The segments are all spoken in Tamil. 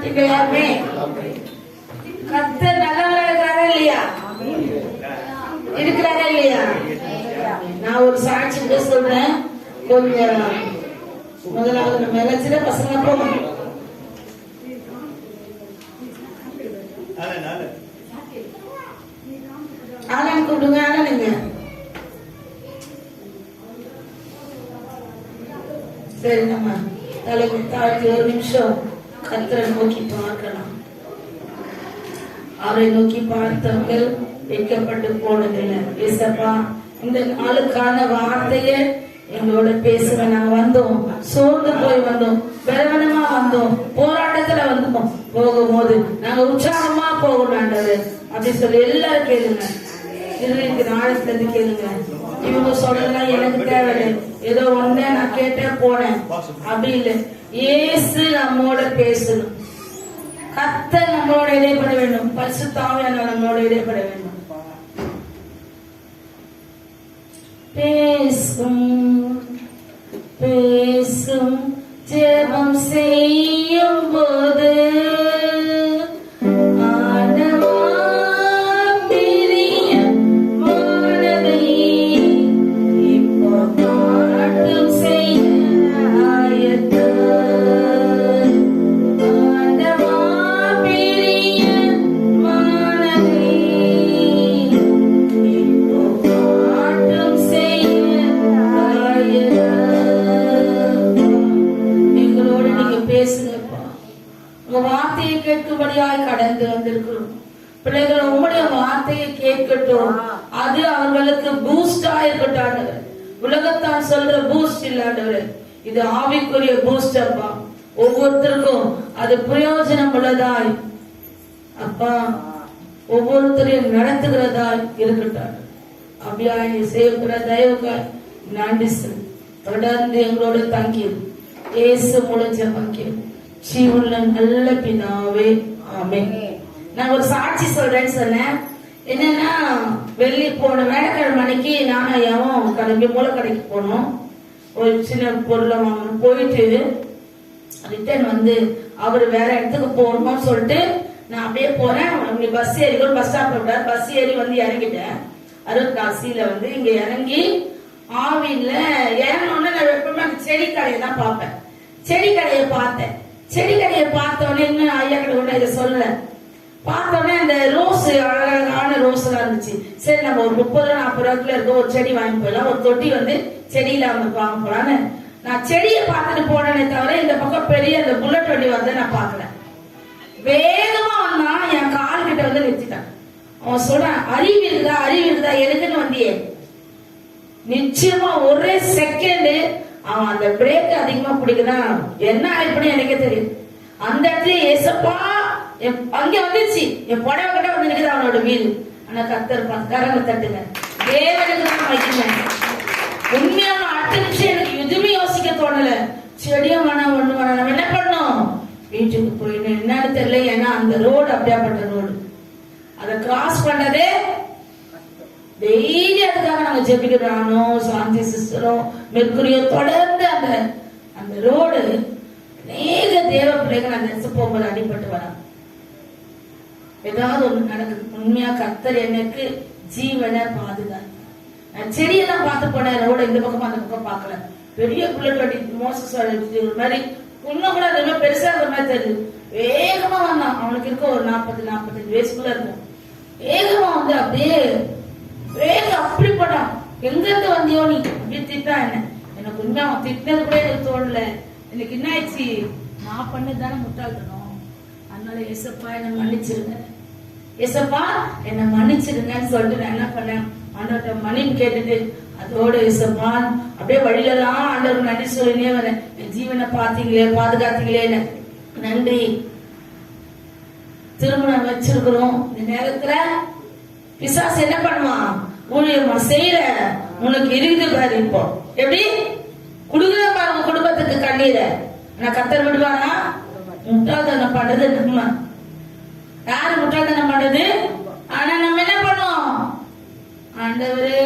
யாருமே கர்த்தர் நல்லவரா இருக்கிறாரா இல்லையா? இருக்கிறாரா இல்லையா? நான் ஒரு சாட்சி கூட சொல்றேன். கொஞ்சம் முதலாவது நம்ம எல்லாம் சின்ன பசங்க போகணும். ஆனந்த் கூப்பிடுங்க. ஆனந்துங்க சரி, நம்ம தலைமை தாழ்த்தி ஒரு நிமிஷம் கர்த்தரை நோக்கி பார்க்கலாம். அவரை நோக்கி பார்த்தவர்கள் வைக்கப்பட்டு போனதில்லை. ஏசப்பா, இந்த நாளுக்கான வார்த்தையை எங்களோட பேசுற நாங்க வந்தோம், சோர்ந்து போய் வந்தோம், பலவீனமா வந்தோம், போராட்டத்துல வந்தோம். போகும்போது நாங்க உற்சாகமா போகணும் ஆண்டவரே அப்படி சொல்லி எல்லாரும் கேளுங்க. இருக்க ஆழத்துல இருந்து கேளுங்க. இவங்க சொல்லலாம் எனக்கு தேவையில்லை, ஏதோ ஒண்ணே நான் கேட்டேன் போனேன் அப்படி இல்லை. இயேசு நம்மோட பேசணும். கர்த்தர் நம்மளோட இடைப்பட வேண்டும். பரிசுத்த ஆவியானவர் நம்மளோட இடைப்பட வேண்டும். பேசும் பேசும் ஜெபம் செய்யும் போது கடந்து வந்திருக்கிறோம். பிள்ளைகள் உங்களுடைய வார்த்தையை கேட்கட்டும். அது அவர்களுக்கு பூஸ்டா இருக்கட்டும். உலகத்தான் சொல்ற பூஸ்ட் இல்லாண்டவர், இது ஆவிக்குரிய பூஸ்ட் அப்பா. ஒவ்வொருத்தருக்கும் அது பிரயோஜனம் உள்ளதாய் அப்பா ஒவ்வொருத்தரையும் நடத்துகிறதாய் இருக்கட்டும். அப்படியாய் செய்கிற தயவுக்காய் நன்றி சொல். தொடர்ந்து எங்களோட தங்கியது இயேசு மூலம் ஜெபம் ஜீவனுள்ள நல்ல பிதாவே, ஆமென். நான் ஒரு சாட்சி சொல்றேன்னு சொன்னேன். என்னன்னா, வெள்ளி போன வேலைக்கிழமை அன்னைக்கு நானும் ஐயாவும் கிளம்பி மூலக்கடைக்கு போனோம். ஒரு சின்ன பொருளை வாங்கணும். போயிட்டு ரிட்டர்ன் வந்து அவரு வேற இடத்துக்கு போகணும்னு சொல்லிட்டு நான் அப்படியே போறேன். பஸ் ஏறி பஸ் ஸ்டாப்ல விட்டார். பஸ் ஏறி வந்து இறங்கிட்டேன். 64 வந்து இங்க இறங்கி ஆவின்ல இறங்கணும்னு நான் எப்பவுமே அந்த செடி கடையை தான் பார்ப்பேன். செடி கடையை பார்த்தேன். செடி கடையை பார்த்தோடனே இன்னும் ஐயா கடை ஒண்ணு இதை சொல்லல. பார்த்தோடனே அந்த ரோஸ் அழகான ரோஸ் எல்லாம் இருந்துச்சு. சரி, நம்ம ஒரு 30-40 ரூபாய்க்குள்ள இருக்க ஒரு செடி வாங்கி போயிடலாம். ஒரு தொட்டி வந்து செடியில வாங்க போலான்னு நான் செடியை பார்த்துட்டு போனேனே தவிர இந்த பக்கம் பெரிய அந்த புல்லட் வண்டி வந்து நான் பாக்கல. வேகமா வந்தான், என் கால் கிட்ட வந்து நிறுத்திட்டான். அவன் சொல்றான், அறிவு இருக்குதா எதுக்குன்னு வந்தியே? நிச்சயமா ஒரே செகண்ட் அவன் அந்த பிரேக் அதிகமா பிடிக்கிறான். என்ன ஆயிடுன்னு எனக்கே தெரியும். அந்த இடத்துல ஏசப்பா அங்க வந்துச்சு. என் புடவை கிட்ட வந்து நிக்குது அவனோட வீடு. ஆனா கர்த்தர் கரங்க தட்டுங்க, தேவனுக்கு தான் வைக்கிறேன். உண்மையான அடுத்த நிமிஷம் எனக்கு எதுவுமே யோசிக்க தோணல. செடியும் வேணாம், ஒண்ணு வேணாம். நம்ம என்ன பண்ணோம், வீட்டுக்கு போயிட்டு என்னன்னு தெரியல. ஏன்னா அந்த ரோடு அப்படியாப்பட்ட ரோடு. அதை கிராஸ் பண்ணதே டெய்லி அதுக்காக நாங்க ஜெபிக்கிறானோ சாந்தி சிஸ்டரும் மெர்குரியோ தொடர்ந்து அந்த ரோடு அநேக தேவ பிள்ளைகள் அந்த இடத்துல போகும்போது அடிபட்டு வர ஏதாவது ஒண்ணு நடக்குது. உண்மையா கர்த்தர் எனக்கு ஜீவனை பாதுகாத்து. நான் செடியெல்லாம் பார்த்து போனேன். ரோட இந்த பக்கம் அந்த பக்கம் பார்க்கல. பெரிய புல்லட் வண்டி மோசஸ் ஒரு மாதிரி இன்னும் கூட ரொம்ப பெருசா ஒரு மாதிரி தெரியுது. வேகமா வந்தான். அவனுக்கு இருக்க ஒரு 40-45 வயசுக்குள்ள இருக்கும். வேகமா வந்து அப்படியே வேக அப்படி போட்டான். எங்க இருந்து வந்தியோ நீ அப்படி திட்டா என்ன? எனக்கு உண்மை அவன் திட்டினது கூட எனக்கு தோணல. எனக்கு என்ன ஆயிடுச்சு, நான் பண்ணதானே முட்டாள்தனம். அதனால ஏசப்பா என்ன மன்னிச்சிருங்க, ஏசப்பா என்ன மன்னிச்சிருங்கன்னு சொல்லிட்டு நான் என்ன பண்ணேன், ஆண்டவர்கிட்ட மன்னிப்பு கேட்டுட்டு அதோட ஏசப்பா அப்படியே வழியிலலாம் ஆண்டவர் நன்றி சொல்லினே வரேன். என் ஜீவனை பாத்தீங்களே, பாதுகாத்தீங்களே, நன்றி. திருமணம் வச்சிருக்கிறோம். இந்த நேரத்துல பிசாசு என்ன பண்ணுவான், ஊழியமா செய்யற உனக்கு இருக்குது பாரு. இப்போ எப்படி குடுக்குற பாருங்க குடும்பத்துக்கு கண்ணீரை. நான் கர்த்தர் விடுவானா? முட்டாள்தனம் பண்றது நம்ம. யாரு முட்டாள்தனம் பண்றது? ஆனா நம்ம என்ன பண்ணுவோம், ஆண்டவரே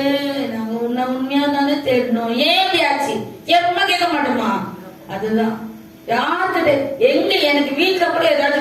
நாங்க உன்னை உண்மையா தானே தேடணும், ஏன் இப்படியாச்சு எப்பமா கேட்க மாட்டோமா? அதுதான் யார்கிட்ட எங்க எனக்கு வீட்டுல கூட ஏதாவது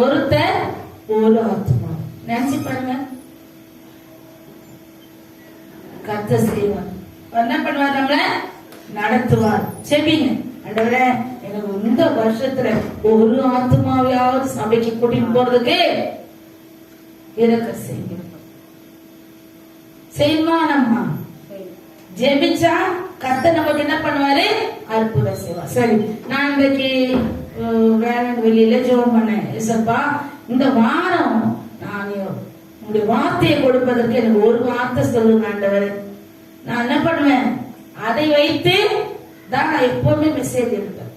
ஒருத்தர் ஒரு ஆத்மா. நினைச்சு பாருங்க. கர்த்தர் செய்வார், என்ன பண்ணுவார், நம்மள நடத்துவார். செபிங்க, ஆண்டவரே எனக்கு இந்த வருஷத்துல ஒரு ஆத்மாவையாவது சபைக்கு கூட்டிட்டு போறதுக்கு இறக்க செய்வானம்மா. ஜெபிச்சா கர்த்தர் நமக்கு என்ன பண்ணுவாரு, அற்புதம் செய்வார். சரி, நான் இன்றைக்கு வெளியில ஜெபம் பண்ணேன். ஏசப்பா, இந்த வாரம் நான் உங்களுடைய வார்த்தையை கொடுப்பதற்கு எனக்கு ஒரு வார்த்தை சொல்லுங்க ஆண்டவரே. நான் என்ன பண்ணுவேன், அதை வைத்து தான் நான் எப்பவுமே மெசேஜ் எடுப்பேன்.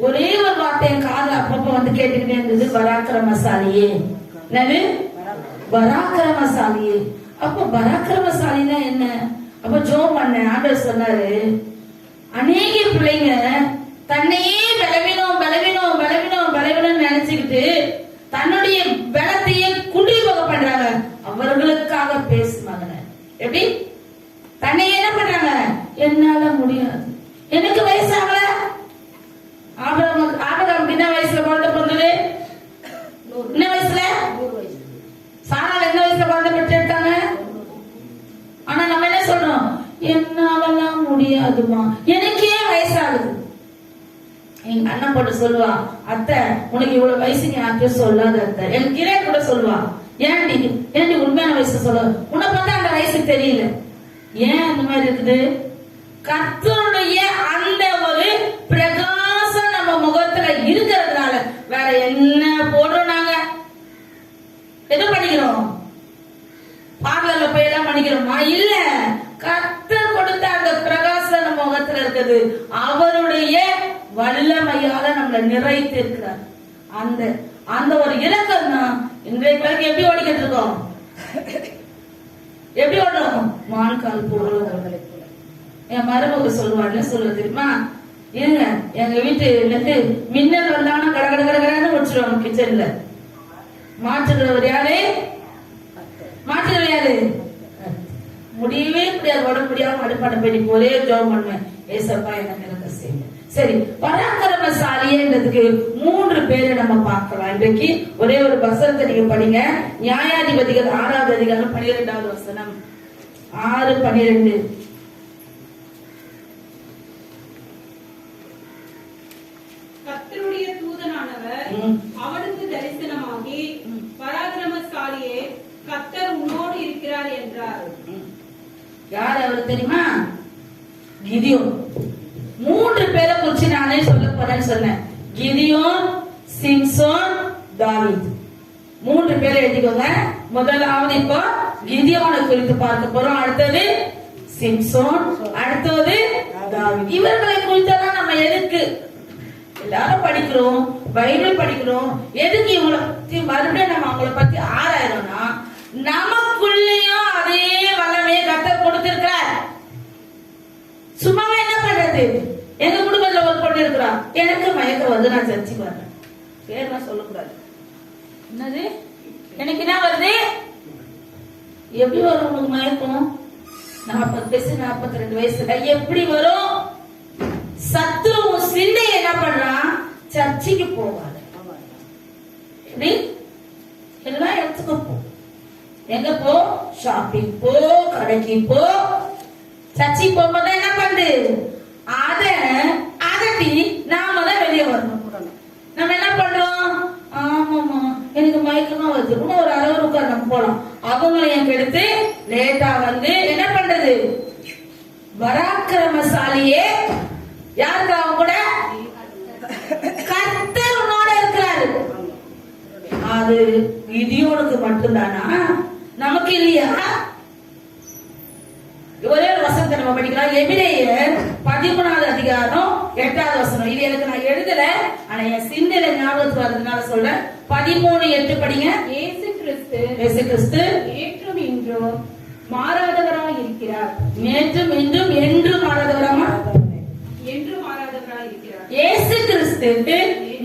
ஒரே ஒரு வார்த்தையை காது அப்பப்ப வந்து கேட்டுக்கிட்டே இருந்தது, பராக்கிரமசாலியே. என்னது பராக்கிரமசாலியே? அப்ப பராக்கிரமசாலினா என்ன? அப்ப ஜெபம் பண்ண ஆண்டவர் சொன்னாரு, அநேக பிள்ளைங்க தன்னையே பலவீனம் பலவீனம் பலவீனம் பலவீனம் நினைச்சுக்கிட்டு தன்னுடைய பலத்தையே குண்டி போக பண்றாங்க. அவர்களுக்காக பேசுவாங்க. எப்படி தன்னையே என்ன பண்றாங்க, என்னால முடியாது, எனக்கு வயசாகல. ஆபிரகாம் என்ன வயசுல குழந்தை பிறந்தது? என்ன வயசுல? சாராள் என்ன வயசுல குழந்தை பெற்றெடுத்தாங்க? ஆனா நம்ம என்ன சொல்றோம், என்னாலலாம் முடியாதுமா, எனக்கே வயசாகுது. எங்க அண்ணன் போட்டு சொல்லுவா, அத்தை உனக்கு இவ்வளவு வயசு நீ யார்கிட்டயும் சொல்லாத அத்தை. என் கிரேட் கூட சொல்லுவா, ஏன்டி உண்மையான வயசு சொல்ல, உன்னை பார்த்தா அந்த வயசு தெரியல. ஏன் அந்த மாதிரி இருக்குது? கர்த்தருடைய அந்த ஒரு பிரகாசம் நம்ம முகத்துல இருக்கிறதுனால. வேற என்ன போடுறோம் நாங்க? எது பண்ணிக்கிறோம்? பார்லர்ல போய் எல்லாம் பண்ணிக்கிறோமா? இல்ல, கர்த்தர் கொடுத்த அந்த பிரகாசம் நம்ம முகத்துல இருக்குது. அவருடைய வல்லமையால நம்மளை நிறைத்து இருக்கிறார். அந்த அந்த ஒரு இலக்கம் தான் இன்றைக்கு எப்படி ஓடிக்கிட்டு இருக்கோம்? எப்படி ஓடுறோம்? மான்கால் போல. என் மருமக சொல்லுவாங்க, சொல்ல தெரியுமா, இருங்க எங்க வீட்டு மின்னல் வந்தாங்கன்னா கட கட கடன்னு வச்சிருவாங்க கிச்சன்ல. மாற்றுகிறவர் யாரு? மாற்றுகிறவர் யாரு? முடியவே முடியாது, உடம்பு முடியாம அடுப்பாட போய் ஒரே ஜெபம் பண்ணுவேன், ஏசப்பா எனக்கு இறக்க செய்யுங்க. சரி, பராக்கிரமசாலின்றதுக்கு 3 பேரை நம்ம பார்க்கலாம். இன்றைக்கு ஒரே ஒரு வசனத்தை நீங்க படிங்க. நியாயாதிபதிகள் 6வது அதிகாரம் 12வது வசனம். 6:12. கர்த்தருடைய தூதனானவர் அவனுக்கு தரிசனமாகி, பராக்கிரமசாலியே, கர்த்தர் உன்னோடு இருக்கிறார் என்றார். யார் அவர் தெரியுமா? கிதியோன். 3 பேரை குறிச்சு நானே சொல்ல போறேன்னு சொன்னேன். கிதியோன், சிம்சோன், தாவீது. 3 பேரை எழுதிக்கோங்க. முதலாவது இப்போ கிதியோனை குறித்து பார்க்க போறோம். அடுத்தது சிம்சோன், அடுத்தது தாவீது. இவர்களை குறித்தெல்லாம் நம்ம எதுக்கு எல்லாரும் படிக்கிறோம், பைபிள் படிக்கிறோம்? எதுக்கு இவங்களை பத்தி மறுபடியும் நம்ம அவங்களை பத்தி ஆராயிரோம்னா, நமக்குள்ளேயும் அதே வல்லமையை கர்த்தர் கொடுத்திருக்கிறார். சும்மாவே என்ன பண்றது? எங்க குடும்பத்துல ஒரு பொண்ணு இருக்கிறா, எனக்கு மயக்கம் வந்து நான் சர்ச்சைக்கு வரேன், பேர்லாம் சொல்லக்கூடாது. என்னது எனக்கு என்ன வருது? எப்படி வரும் உங்களுக்கு மயக்கம்? 40 வயசு 42 வயசுல எப்படி வரும்? சத்ரு சிந்தை என்ன பண்றான்? சர்ச்சைக்கு போவாங்க. எப்படி எல்லா இடத்துக்கும் போ, எங்க போ, ஷாப்பிங் போ, கடைக்கு போ. சர்ச்சைக்கு போகும்போது என்ன பண்ணுது? அதட்டி நாம தான் வெளியே வரணும். நம்ம என்ன பண்றோம்? ஆமாமா எனக்கு மயக்கமா வருது, இன்னும் ஒரு அளவு உட்கார் நம்ம போலாம். அவங்களையும் கெடுத்து லேட்டா வந்து என்ன பண்றது? பராக்கிரமசாலியே யாருக்கு? அவங்க கூட கர்த்தர் உன்னோட இருக்கிறாரு. அது கிதியோனுக்கு மட்டும்தானா? நமக்கு இல்லையா? ஒரே ஒரு வசனத்தை நம்ம படிக்கலாம். எபிரேயர் 13வது அதிகாரம் 8வது வசனம். இது எனக்கு நான் எழுதல, ஆனா என் சிந்தையில ஞாபகத்துக்கு வர்றதுனால சொல்றேன். 13:8 படிங்க. இயேசு கிறிஸ்து நேற்றும் இன்றும் மாறாதவராய் இருக்கிறார். நேற்றும் இன்றும் என்றும் மாறாதவராமா? என்று மாறாதவராய் இருக்கிறார். இயேசு கிறிஸ்து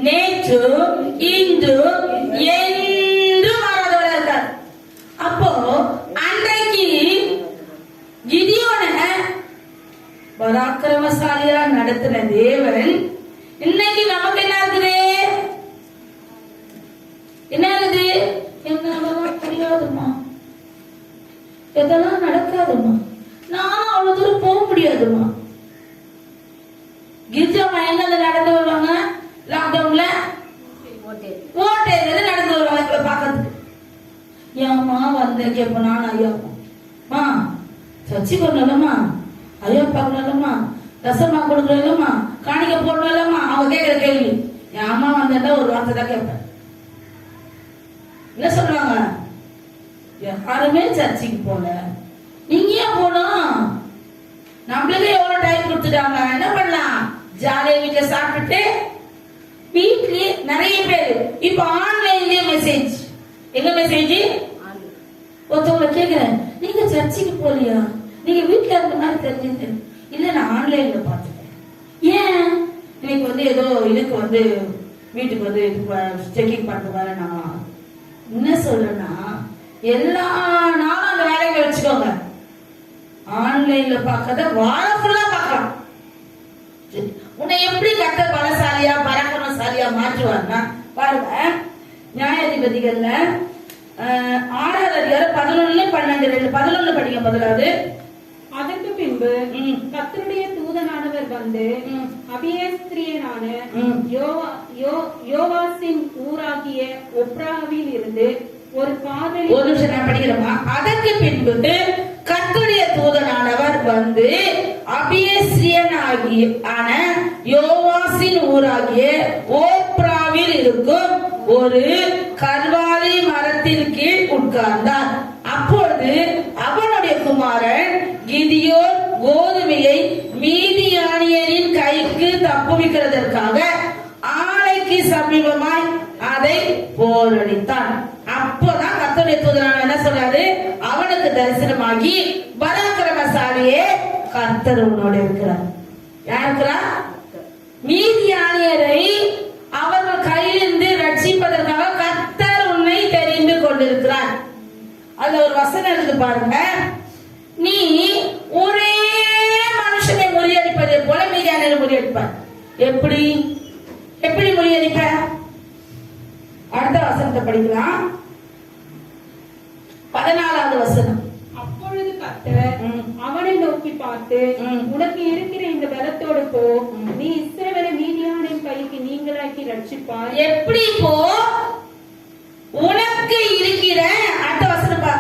நேற்றும் இன்றும் என்றும் மாறாதவராக இருக்கார். அப்போ அன்றைக்கு கிதியோனை பராக்கிரமசாலியா நடத்தின தேவன் இன்னைக்கு நமக்கு என்ன இருக்குது? ஓட்டு ஏறினது நடந்து வருவாங்க எங்களை பார்க்கறதுக்கு. ஏம்மா வந்தேன் கேட்பேன் நான். ஐயாமா சர்ச்சைக்கு வரணும்மா, ஐயா பார்க்கணும்மா, ரசமா கொடுக்கணும்மா, காணிக்க போடணும்மா, அவங்க கேட்கிற கேள்வி. என் அம்மா வந்தா ஒரு வார்த்தை தான் கேட்பேன். என்ன சொல்றாங்க? யாருமே சர்ச்சைக்கு போல, நீங்க ஏன் போனோம்? நம்மளுக்கு எவ்வளவு டைம் கொடுத்துட்டாங்க, என்ன பண்ணலாம்? ஜாலியா வீட்டுல சாப்பிட்டுட்டு வீட்லயே நிறைய பேர் இப்ப ஆன்லைன்லயே மெசேஜ். எங்க மெசேஜ்? ஒருத்தவங்களை கேக்குறேன், நீங்க சர்ச்சைக்கு போலியா, நீங்க வீட்டுல இருந்த மாதிரி தெரிஞ்சது இல்ல, நான் ஆன்லைன்ல பாத்துட்டேன். ஏன்? இன்னைக்கு வந்து ஏதோ இதுக்கு வந்து வீட்டுக்கு வந்து செக்கிங் பண்ணிட்டு வரேன். நான் என்ன சொல்றேன்னா, எல்லா நாளும் அந்த வேலையை வச்சுக்கோங்க. ஆன்லைன்ல பாக்காத வாழ ஃபுல்லா பார்க்கலாம். உன்னை எப்படி கர்த்தர் பலசாலியா பராக்கிரமசாலியா மாற்றுவார்னா பாருங்க. நியாயாதிபதிகள்ல 6வது அதிகாரம் 11 12 11 படிங்க முதலாவது. அதற்கு பின்பு கர்த்தருடைய தூதனானவர் வந்து அபியஸ்திரியனான யோவாசின் ஊராகிய ஒப்ராவில் இருந்து ஒரு காதலி. ஒரு நிமிஷம் நான் படிக்கிறேமா. அதற்கு பின்பு கர்த்தருடைய தூதனானவர் வந்து அபியஸ்திரியனான யோவாசின் ஊராகிய ஓப்ராவில் இருக்கும் ஒரு கர்வாலி மரத்தின் கீழ் உட்கார்ந்தார். அப்பொழுது அவனுடைய குமாரன் கிதியோன் கோதுமையை மீதியானியரின் கைக்கு தப்புவிக்கிறதற்காக ஆலைக்கு சமீபமாய் அதை போரடித்தான். அப்போதான் கர்த்தருடைய தூதனானவர் என்ன சொல்றாரு? அவனுக்கு தரிசனமாகி, பராக்கிரமசாலியே கர்த்தர் உன்னோடு இருக்கிறார். யார் இருக்கிறார்? மீதியானியரை அவர்கள் கையிலிருந்து ரட்சிப்பதற்காக கர்த்தர் உன்னை தெரிந்து கொண்டிருக்கிறார். அதுல ஒரு வசனம் இருக்கு பாருங்க. நீ ஒரே மனுஷனை முறியடிப்பதை போல மீதியானியரை முறியடிப்பார். எப்படி எப்படி முறியடிப்ப? அடுத்த வசனத்தை படிக்கலாம். 14வது வசனம். அப்பொழுது கர்த்தர் அவனை நோக்கி பார்த்து, உனக்கு இருக்கிற இந்த பலத்தோடு போ, நீ இஸ்ரவேலை மீதியானின் கைக்கு நீங்களாக்கி ரட்சிப்பாய். எப்படி போ? உனக்கு இருக்கிற அடுத்த வசனம் பா,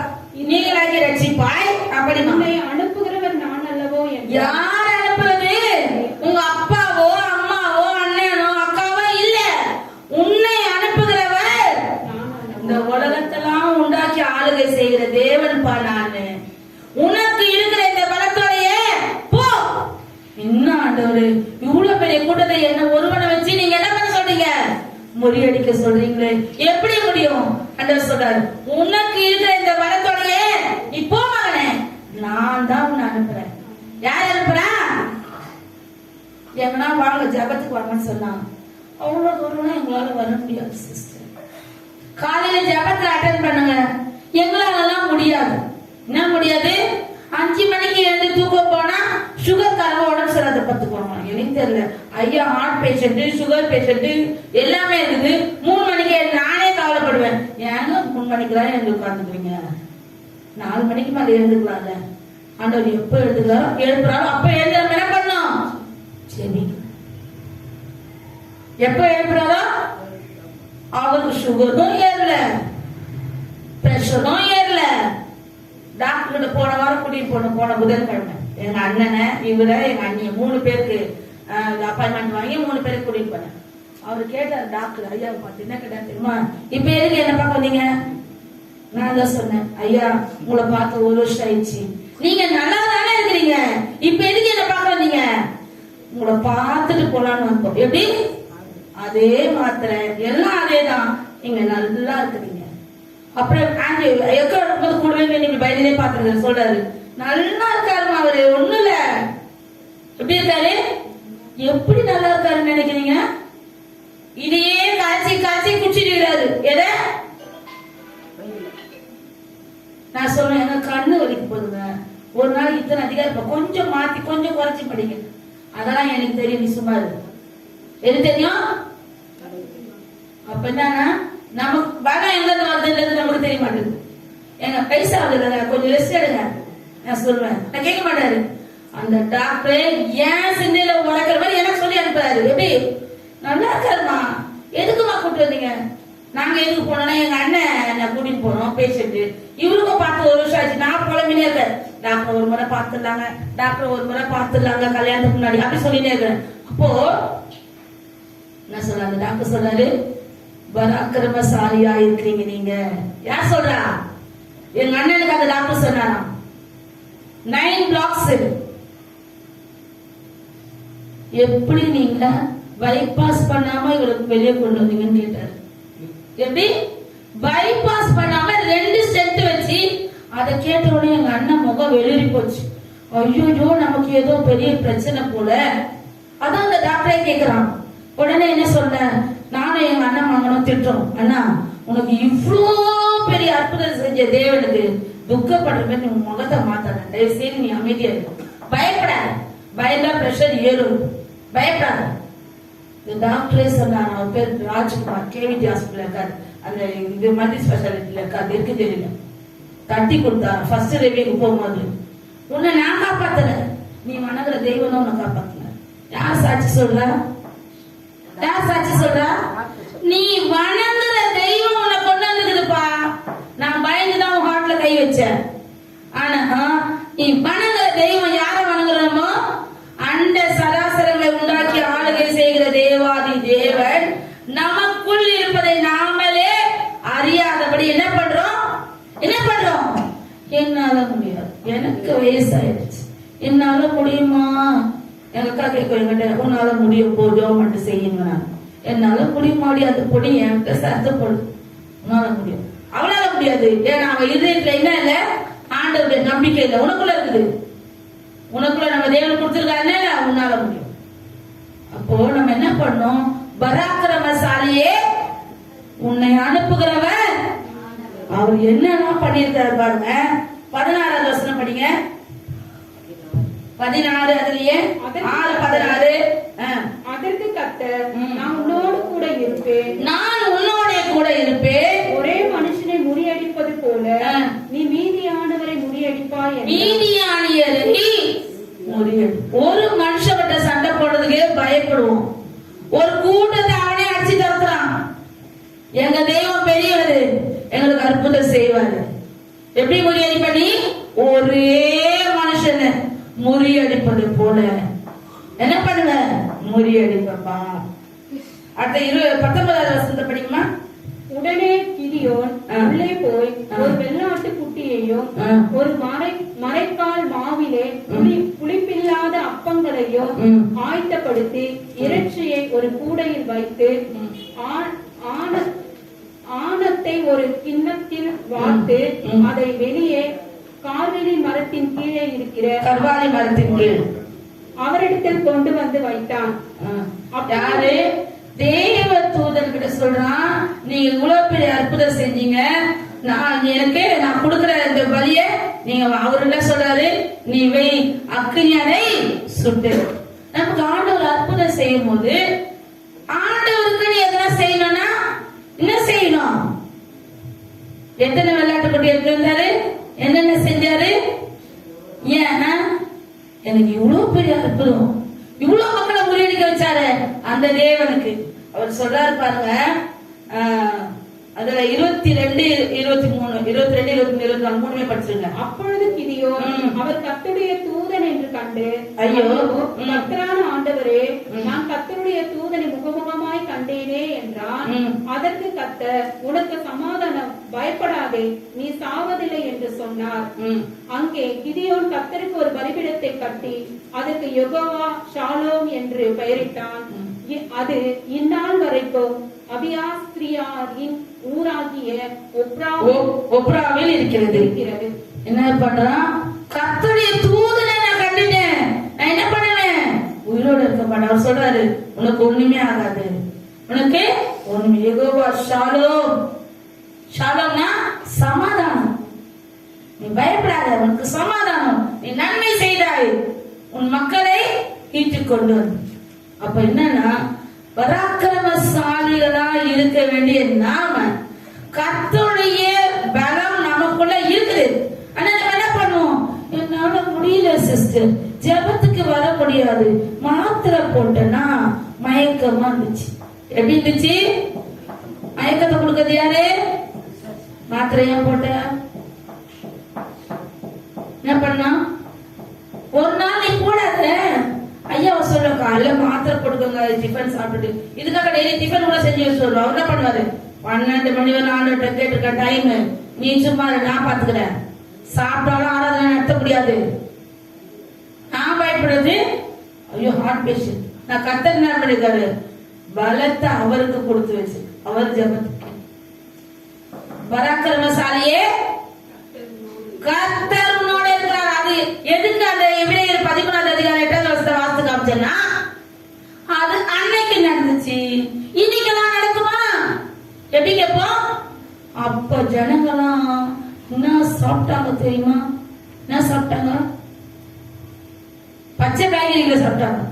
நீங்களாக்கி ரட்சிப்பாய். அப்படி உன்னை அனுப்புகிறவர் நான் அல்லவோ? யார் அனுப்புறது? உங்க அப்பாவோ அம்மாவோ அண்ணனோ அக்காவோ இல்ல, உன்னை அனுப்புகிறவர் இந்த உலகத்தெல்லாம் உண்டாக்கி ஆளுகை செய்கிற தேவன் பா. நானு உனக்கு இருக்கிற இந்த பலத்தோடையே போ. இன்னும் ஆண்டவரு இவ்வளவு பெரிய கூட்டத்தை என்ன ஒருவனை வச்சு நீங்க என்ன பண்ண சொல்றீங்க? முறியடிக்க சொல்றீங்களே, எப்படி முடியும்? ஆண்டவர் சொல்றாரு, உனக்கு இருக்கிற இந்த பலத்தோடையே நீ போ மகனே, நான் தான் உன்னை அனுப்புறேன். யார் அனுப்புறா? எங்கன்னா வாங்க ஜபத்துக்கு வாங்கன்னு சொன்னா அவ்வளவு தூரம்லாம் எங்களால வர முடியாது சிஸ்டர். காலையில ஜபத்துல அட்டென்ட் பண்ணுங்க, எங்களாலலாம் முடியாது. என்ன முடியாது? 5 மணிக்கு எழுந்து தூக்கம் போனா சுகர் காரங்க உடம்பு சரியாத பத்துக்குவாங்க. எனக்கு தெரியல ஐயா, ஹார்ட் பேஷண்ட், சுகர் பேஷண்ட் எல்லாமே இருக்குது. 3 மணிக்கு நானே கவலைப்படுவேன். ஏங்க 3 மணிக்கெல்லாம் எழுந்து உட்காந்துக்குவீங்க? 4 மணிக்கு மேல எழுந்துக்கலாம்ல. ஆண்டவர் எப்ப எழுப்புறாரோ அப்ப எழுந்து நம்ம என்ன பண்ணோம்? சரி, எப்ப எழுப்புறாரோ அவருக்கு சுகரும் ஏறல, பிரஷரும் ஏறல. டாக்டர் கிட்ட போன வாரம் கூட்டிட்டு போன புதன்கிழமை எங்க அண்ணனை இவரை எங்க அண்ணிய 3 பேருக்கு அப்பாயின்மெண்ட் வாங்கி 3 பேருக்கு கூட்டிட்டு போனேன். அவரு கேட்டார் டாக்டர், ஐயா பார்த்து என்ன கேட்டாரு தெரியுமா? இப்ப எதுக்கு என்ன பார்க்க வந்தீங்க? நான் தான் சொன்னேன், ஐயா உங்களை பார்த்து 1 வருஷம் ஆயிடுச்சு, நீங்க நல்லா தானே இருக்கிறீங்க, இப்ப எதுக்கு என்ன பார்க்க வந்தீங்க? உங்களை பார்த்துட்டு போலான்னு வந்தோம். எப்படி? அதே மாத்திரை எல்லாம் அதேதான், நீங்க நல்லா இருக்கிறீங்க. அப்புறம் கூடவே நீங்க பயனிலே பாத்துருக்க சொல்றாரு, நல்லா இருக்காருமா அவரு, ஒண்ணு இல்ல. எப்படி இருக்காரு? எப்படி நல்லா இருக்காருன்னு நினைக்கிறீங்க? இதையே காய்ச்சி காய்ச்சி குடிச்சிடுறாரு. எதை? நான் சொல்றேன், எனக்கு கண்ணு வலிக்கு போதுங்க, ஒரு நாள் இத்தனை அதிகாரம் கொஞ்சம் மாத்தி கொஞ்சம் குறைச்சி படிங்க. அதெல்லாம் எனக்கு தெரியும், நீ சும்மா இரு. எது தெரியும்? அப்ப என்னன்னா நமக்கு பலம் எங்க வருதுன்றது நமக்கு தெரிய மாட்டேங்குது. எங்க பைசா ஆகுது, கொஞ்சம் ரெஸ்ட் எடுங்க. நான் சொல்லுவேன், நான் கேட்க மாட்டாரு. அந்த டாக்டர் ஏன் சிந்தையில உடைக்கிற மாதிரி எனக்கு சொல்லி அனுப்புறாரு. எப்படி? நல்லா இருக்காருமா, எதுக்குமா கூப்பிட்டு வந்தீங்க? நாங்க எதுக்கு போனோம்னா எங்க அண்ணன் என்ன கூட்டிட்டு போனோம் பேசிட்டு. இவருக்கும் பார்த்து 1 வருஷம் ஆச்சு. நான் புலம்பினே இருக்கேன், டாக்டர் ஒரு முறை பார்த்துடலாங்க, டாக்டர் ஒரு முறை பார்த்துடலாங்க கல்யாணத்துக்கு முன்னாடி அப்படி சொல்லினே இருக்கேன். அப்போ என்ன சொல்றாங்க, டாக்டர் சொல்றாரு, பராக்கிரமசாலியா இருக்கிறீங்க நீங்க. யார் சொல்றா? எங்க அண்ணனுக்கு அந்த டாக்டர் சொன்னாராம். 9 blocks எப்படி நீங்க பைபாஸ் பண்ணாம இவளுக்கு வெளியே கொண்டு வந்தீங்கன்னு கேட்டாரு. எப்படி பைபாஸ் பண்ணாம 2 ஸ்டென்ட் வச்சு? அதை கேட்ட உடனே எங்க அண்ணன் முகம் வெளியேறி போச்சு. ஐயோ நமக்கு ஏதோ பெரிய பிரச்சனை போல. அதான் அந்த டாக்டரே கேக்குறான். உடனே என்ன சொன்ன, நானும் எங்க அண்ணன் மகனும் திட்டுறோம், அண்ணா உனக்கு இவ்வளோ பெரிய அற்புதம் செஞ்ச தேவனுக்கு துக்கப்படுற மாதிரி உன் முகத்தை மாத்தாத, தயவு செய்து நீ அமைதியா இருக்கும், பயப்படாத, பயந்தா பிரஷர் ஏறும், பயப்படாத. இந்த டாக்டரே சொன்னார், அவர் பேர் ராஜ்குமார், கேவிடி ஹாஸ்பிட்டல் இருக்காரு, அந்த இது மல்டி ஸ்பெஷாலிட்டியில இருக்காது, இருக்கு தெரியல. தட்டி கொடுத்தார் ஃபர்ஸ்ட் ரிவ்யூக்கு போகும்போது, உன்னை நான் காப்பாத்தல, நீ வணங்குற தெய்வம் தான் உன்னை காப்பாத்தல. யார் சாட்சி சொல்றா? யார் சாட்சி சொல்றா? நீ வணங்குற தெய்வம் உன்னை கொண்டு வந்துக்குதுப்பா. நான் பயந்துதான் உன் ஹார்ட்ல கை வச்சேன். ஆனா நீ வணங்குற தெய்வம் யார வணங்குறோமோ, அண்ட சராசரங்களை உண்டாக்கி ஆளுகை செய்கிற தேவாதி தேவன் நமக்குள் இருப்பதை நாமளே அறியாதபடி என்ன பண்றோம்? என்னால முடியாது, எனக்கு வயசாயிடுச்சு, என்னால முடியுமா? எங்க அக்கா கேட்க, என்கிட்ட உன்னால முடியும் போதும் மட்டும் செய்யுங்க. என்னால முடியுமாடி, அந்த பொடி என்கிட்ட சேர்த்து போடு, உன்னால முடியும். அவளால முடியாது, ஏன்னா அவன் இருதயத்துல என்ன இல்ல, ஆண்டவருடைய நம்பிக்கை இல்லை. உனக்குள்ள இருக்குது, உனக்குள்ள நம்ம தேவன் கொடுத்திருக்காருன்னா உன்னால முடியும். அப்போ நம்ம என்ன பண்ணோம்? பராக்கிரமசாலியே உன்னை அனுப்புகிறவன் அவர் என்னெல்லாம் பண்ணியிருக்காரு பாருங்க. 16வது வசனம் படிங்க. 16 அதுலயே 6:16. அதற்கு கர்த்தர், நான் உன்னோடு கூட இருப்பேன், நான் உன்னோட கூட இருப்பேன், ஒரே மனுஷனை முறியடிப்பது போல நீ மீதியானவரை முறியடிப்பாய். மீதியானியரை முறியடி. ஒரு மனுஷன்கிட்ட சண்டை போடுறதுக்கே பயப்படுவோம், ஒரு கூட்டத்தை அவனே அடிச்சு தடுக்கிறான். எங்க தெய்வம் பெரியவர், எங்களுக்கு அற்புதம் செய்வாரு. எப்படி முறியடிப்ப? நீ ஒரே மனுஷனை முறியடிப்பது போல என்ன பண்ணுவ? முறியடிப்பா. அடுத்த 19வது வசனத்தை படிக்குமா? உடனே கிதியோன் உள்ளே போய் ஒரு வெள்ளாட்டு குட்டியையும் ஒரு மரைக்கால் மாவிலே புளிப்பில்லாத அப்பங்களையும் ஆயத்தப்படுத்தி இறைச்சியை ஒரு கூடையில் வைத்து ஆணத்தை ஒரு கிண்ணத்தில் வார்த்து அதை வெளியே கார்வெளி மரத்தின் கீழே இருக்கிற கர்வாலி மரத்தின் கீழ் அவரிடத்தில் கொண்டு வந்து வைத்தான். யாரு? தேவ தூதன் கிட்ட சொல்றான், நீங்க இவ்வளவு பெரிய அற்புதம் செஞ்சீங்க, நான் கொடுக்கிற இந்த பலிய நீங்க, அவர் என்ன சொல்றாரு, நீ வை அக்கினியனை சுட்டு. நமக்கு ஆண்டவர் அற்புதம் செய்யும் போது ஆண்டவருக்கு நீ எதனா செய்யணும்னா என்ன செய்யணும்? எத்தனை விளையாட்டு குட்டி எடுத்திருந்தாரு, என்னென்ன செஞ்சாரு? ஏன்னா எனக்கு இவ்வளவு பெரிய அற்புதம், இவ்வளவு மக்களை முறியடிக்க வச்சாரு அந்த தேவனுக்கு. அவர் சொல்றாரு பாருங்க, அதுல 22, 23, 22, 23, 24 மூணுமே படிச்சிருங்க. அப்பொழுது கிதியோன் அவர் கர்த்தருடைய தூதன் என்று கண்டு, ஐயோ கர்த்தரான ஆண்டவரே, நான் கர்த்தருடைய தூதனை முகமுகமாய் கண்டேனே என்றான். அதற்கு கர்த்தர், உனக்கு சமாதானம், பயப்படாதே, நீ சாவதில்லை என்று சொன்னார். அங்கே கிதியோன் கர்த்தருக்கு ஒரு பலிபீடத்தை கட்டி அதற்கு யெகோவா ஷாலோம் என்று பெயரிட்டான். அது இந்நாள் வரைக்கும் அபியாஸ்திரியாரின் ஊராகிய ஒப்ராவில் இருக்கிறது. என்ன பண்றான்? கர்த்தருடைய தூதனை நான் கண்டுட்டேன், நான் என்ன பண்ணுவேன்? உயிரோட இருக்க மாட்டேன். அவர் சொல்றாரு, உனக்கு ஒண்ணுமே ஆகாது, உனக்கு ஒண்ணுமே. யெகோவா ஷாலோம். ஷாலோம்னா சமாதானம். நீ பயப்படாத, உனக்கு சமாதானம், நீ நன்மை செய்தாய், உன் மக்களை ஈட்டுக் கொண்டு. அப்ப என்னன்னா, பராக்கிரமசாலிகளா இருக்க வேண்டிய நாம, கர்த்தருடைய பலம் நமக்குள்ள இருக்குது. ஆனா நம்ம என்ன பண்ணுவோம்? என்னால முடியல சிஸ்டர், ஜெபத்துக்கு வர முடியாது, மாத்திரை போட்டேன்னா மயக்கமா இருந்துச்சு. எப்படி இருந்துச்சு? மயக்கத்தை கொடுக்க கொடுத்தது யாரு? மாத்திரையா போட்ட என்ன பண்ணா? ஒரு நாள் நீ போடாத. ஐயா சொல்ல காலையில மாத்திரை போட்டுக்கோங்க டிஃபன் சாப்பிட்டுட்டு, இதுக்காக டெய்லி டிஃபன் கூட செஞ்சு வச்சு அவர் என்ன பண்ணுவாரு? 12 மணி வரை ஆண்டு கேட்டுருக்க டைம், நீ சும்மா நான் பாத்துக்கிறேன். சாப்பிட்டாலும் ஆராதனை நடத்த முடியாது. நான் பயப்படுறது ஐயோ ஹார்ட் பேஷண்ட். நான் கர்த்தர் என்ன பண்ணிருக்காரு? பலத்தை அவருக்கு கொடுத்து வச்சு அவர் ஜெபத்துக்கு. பராக்கிரமசாலியே கர்த்தர் உன்னோட இருக்கிறார். அது எதுக்கு அந்த எபிரேயர் 13ஆம் அதிகாரம் 8ஆம் வசனத்தை வாசித்து காமிச்சேன்னா, அது அன்னைக்கு நடந்துச்சு, இன்னைக்கெல்லாம் நடக்குமா? எப்படி கேட்போம்? அப்ப ஜனங்களாம் என்ன சாப்பிட்டாங்க தெரியுமா? என்ன சாப்பிட்டாங்க? பச்சை காய்கறிகளை சாப்பிட்டாங்க.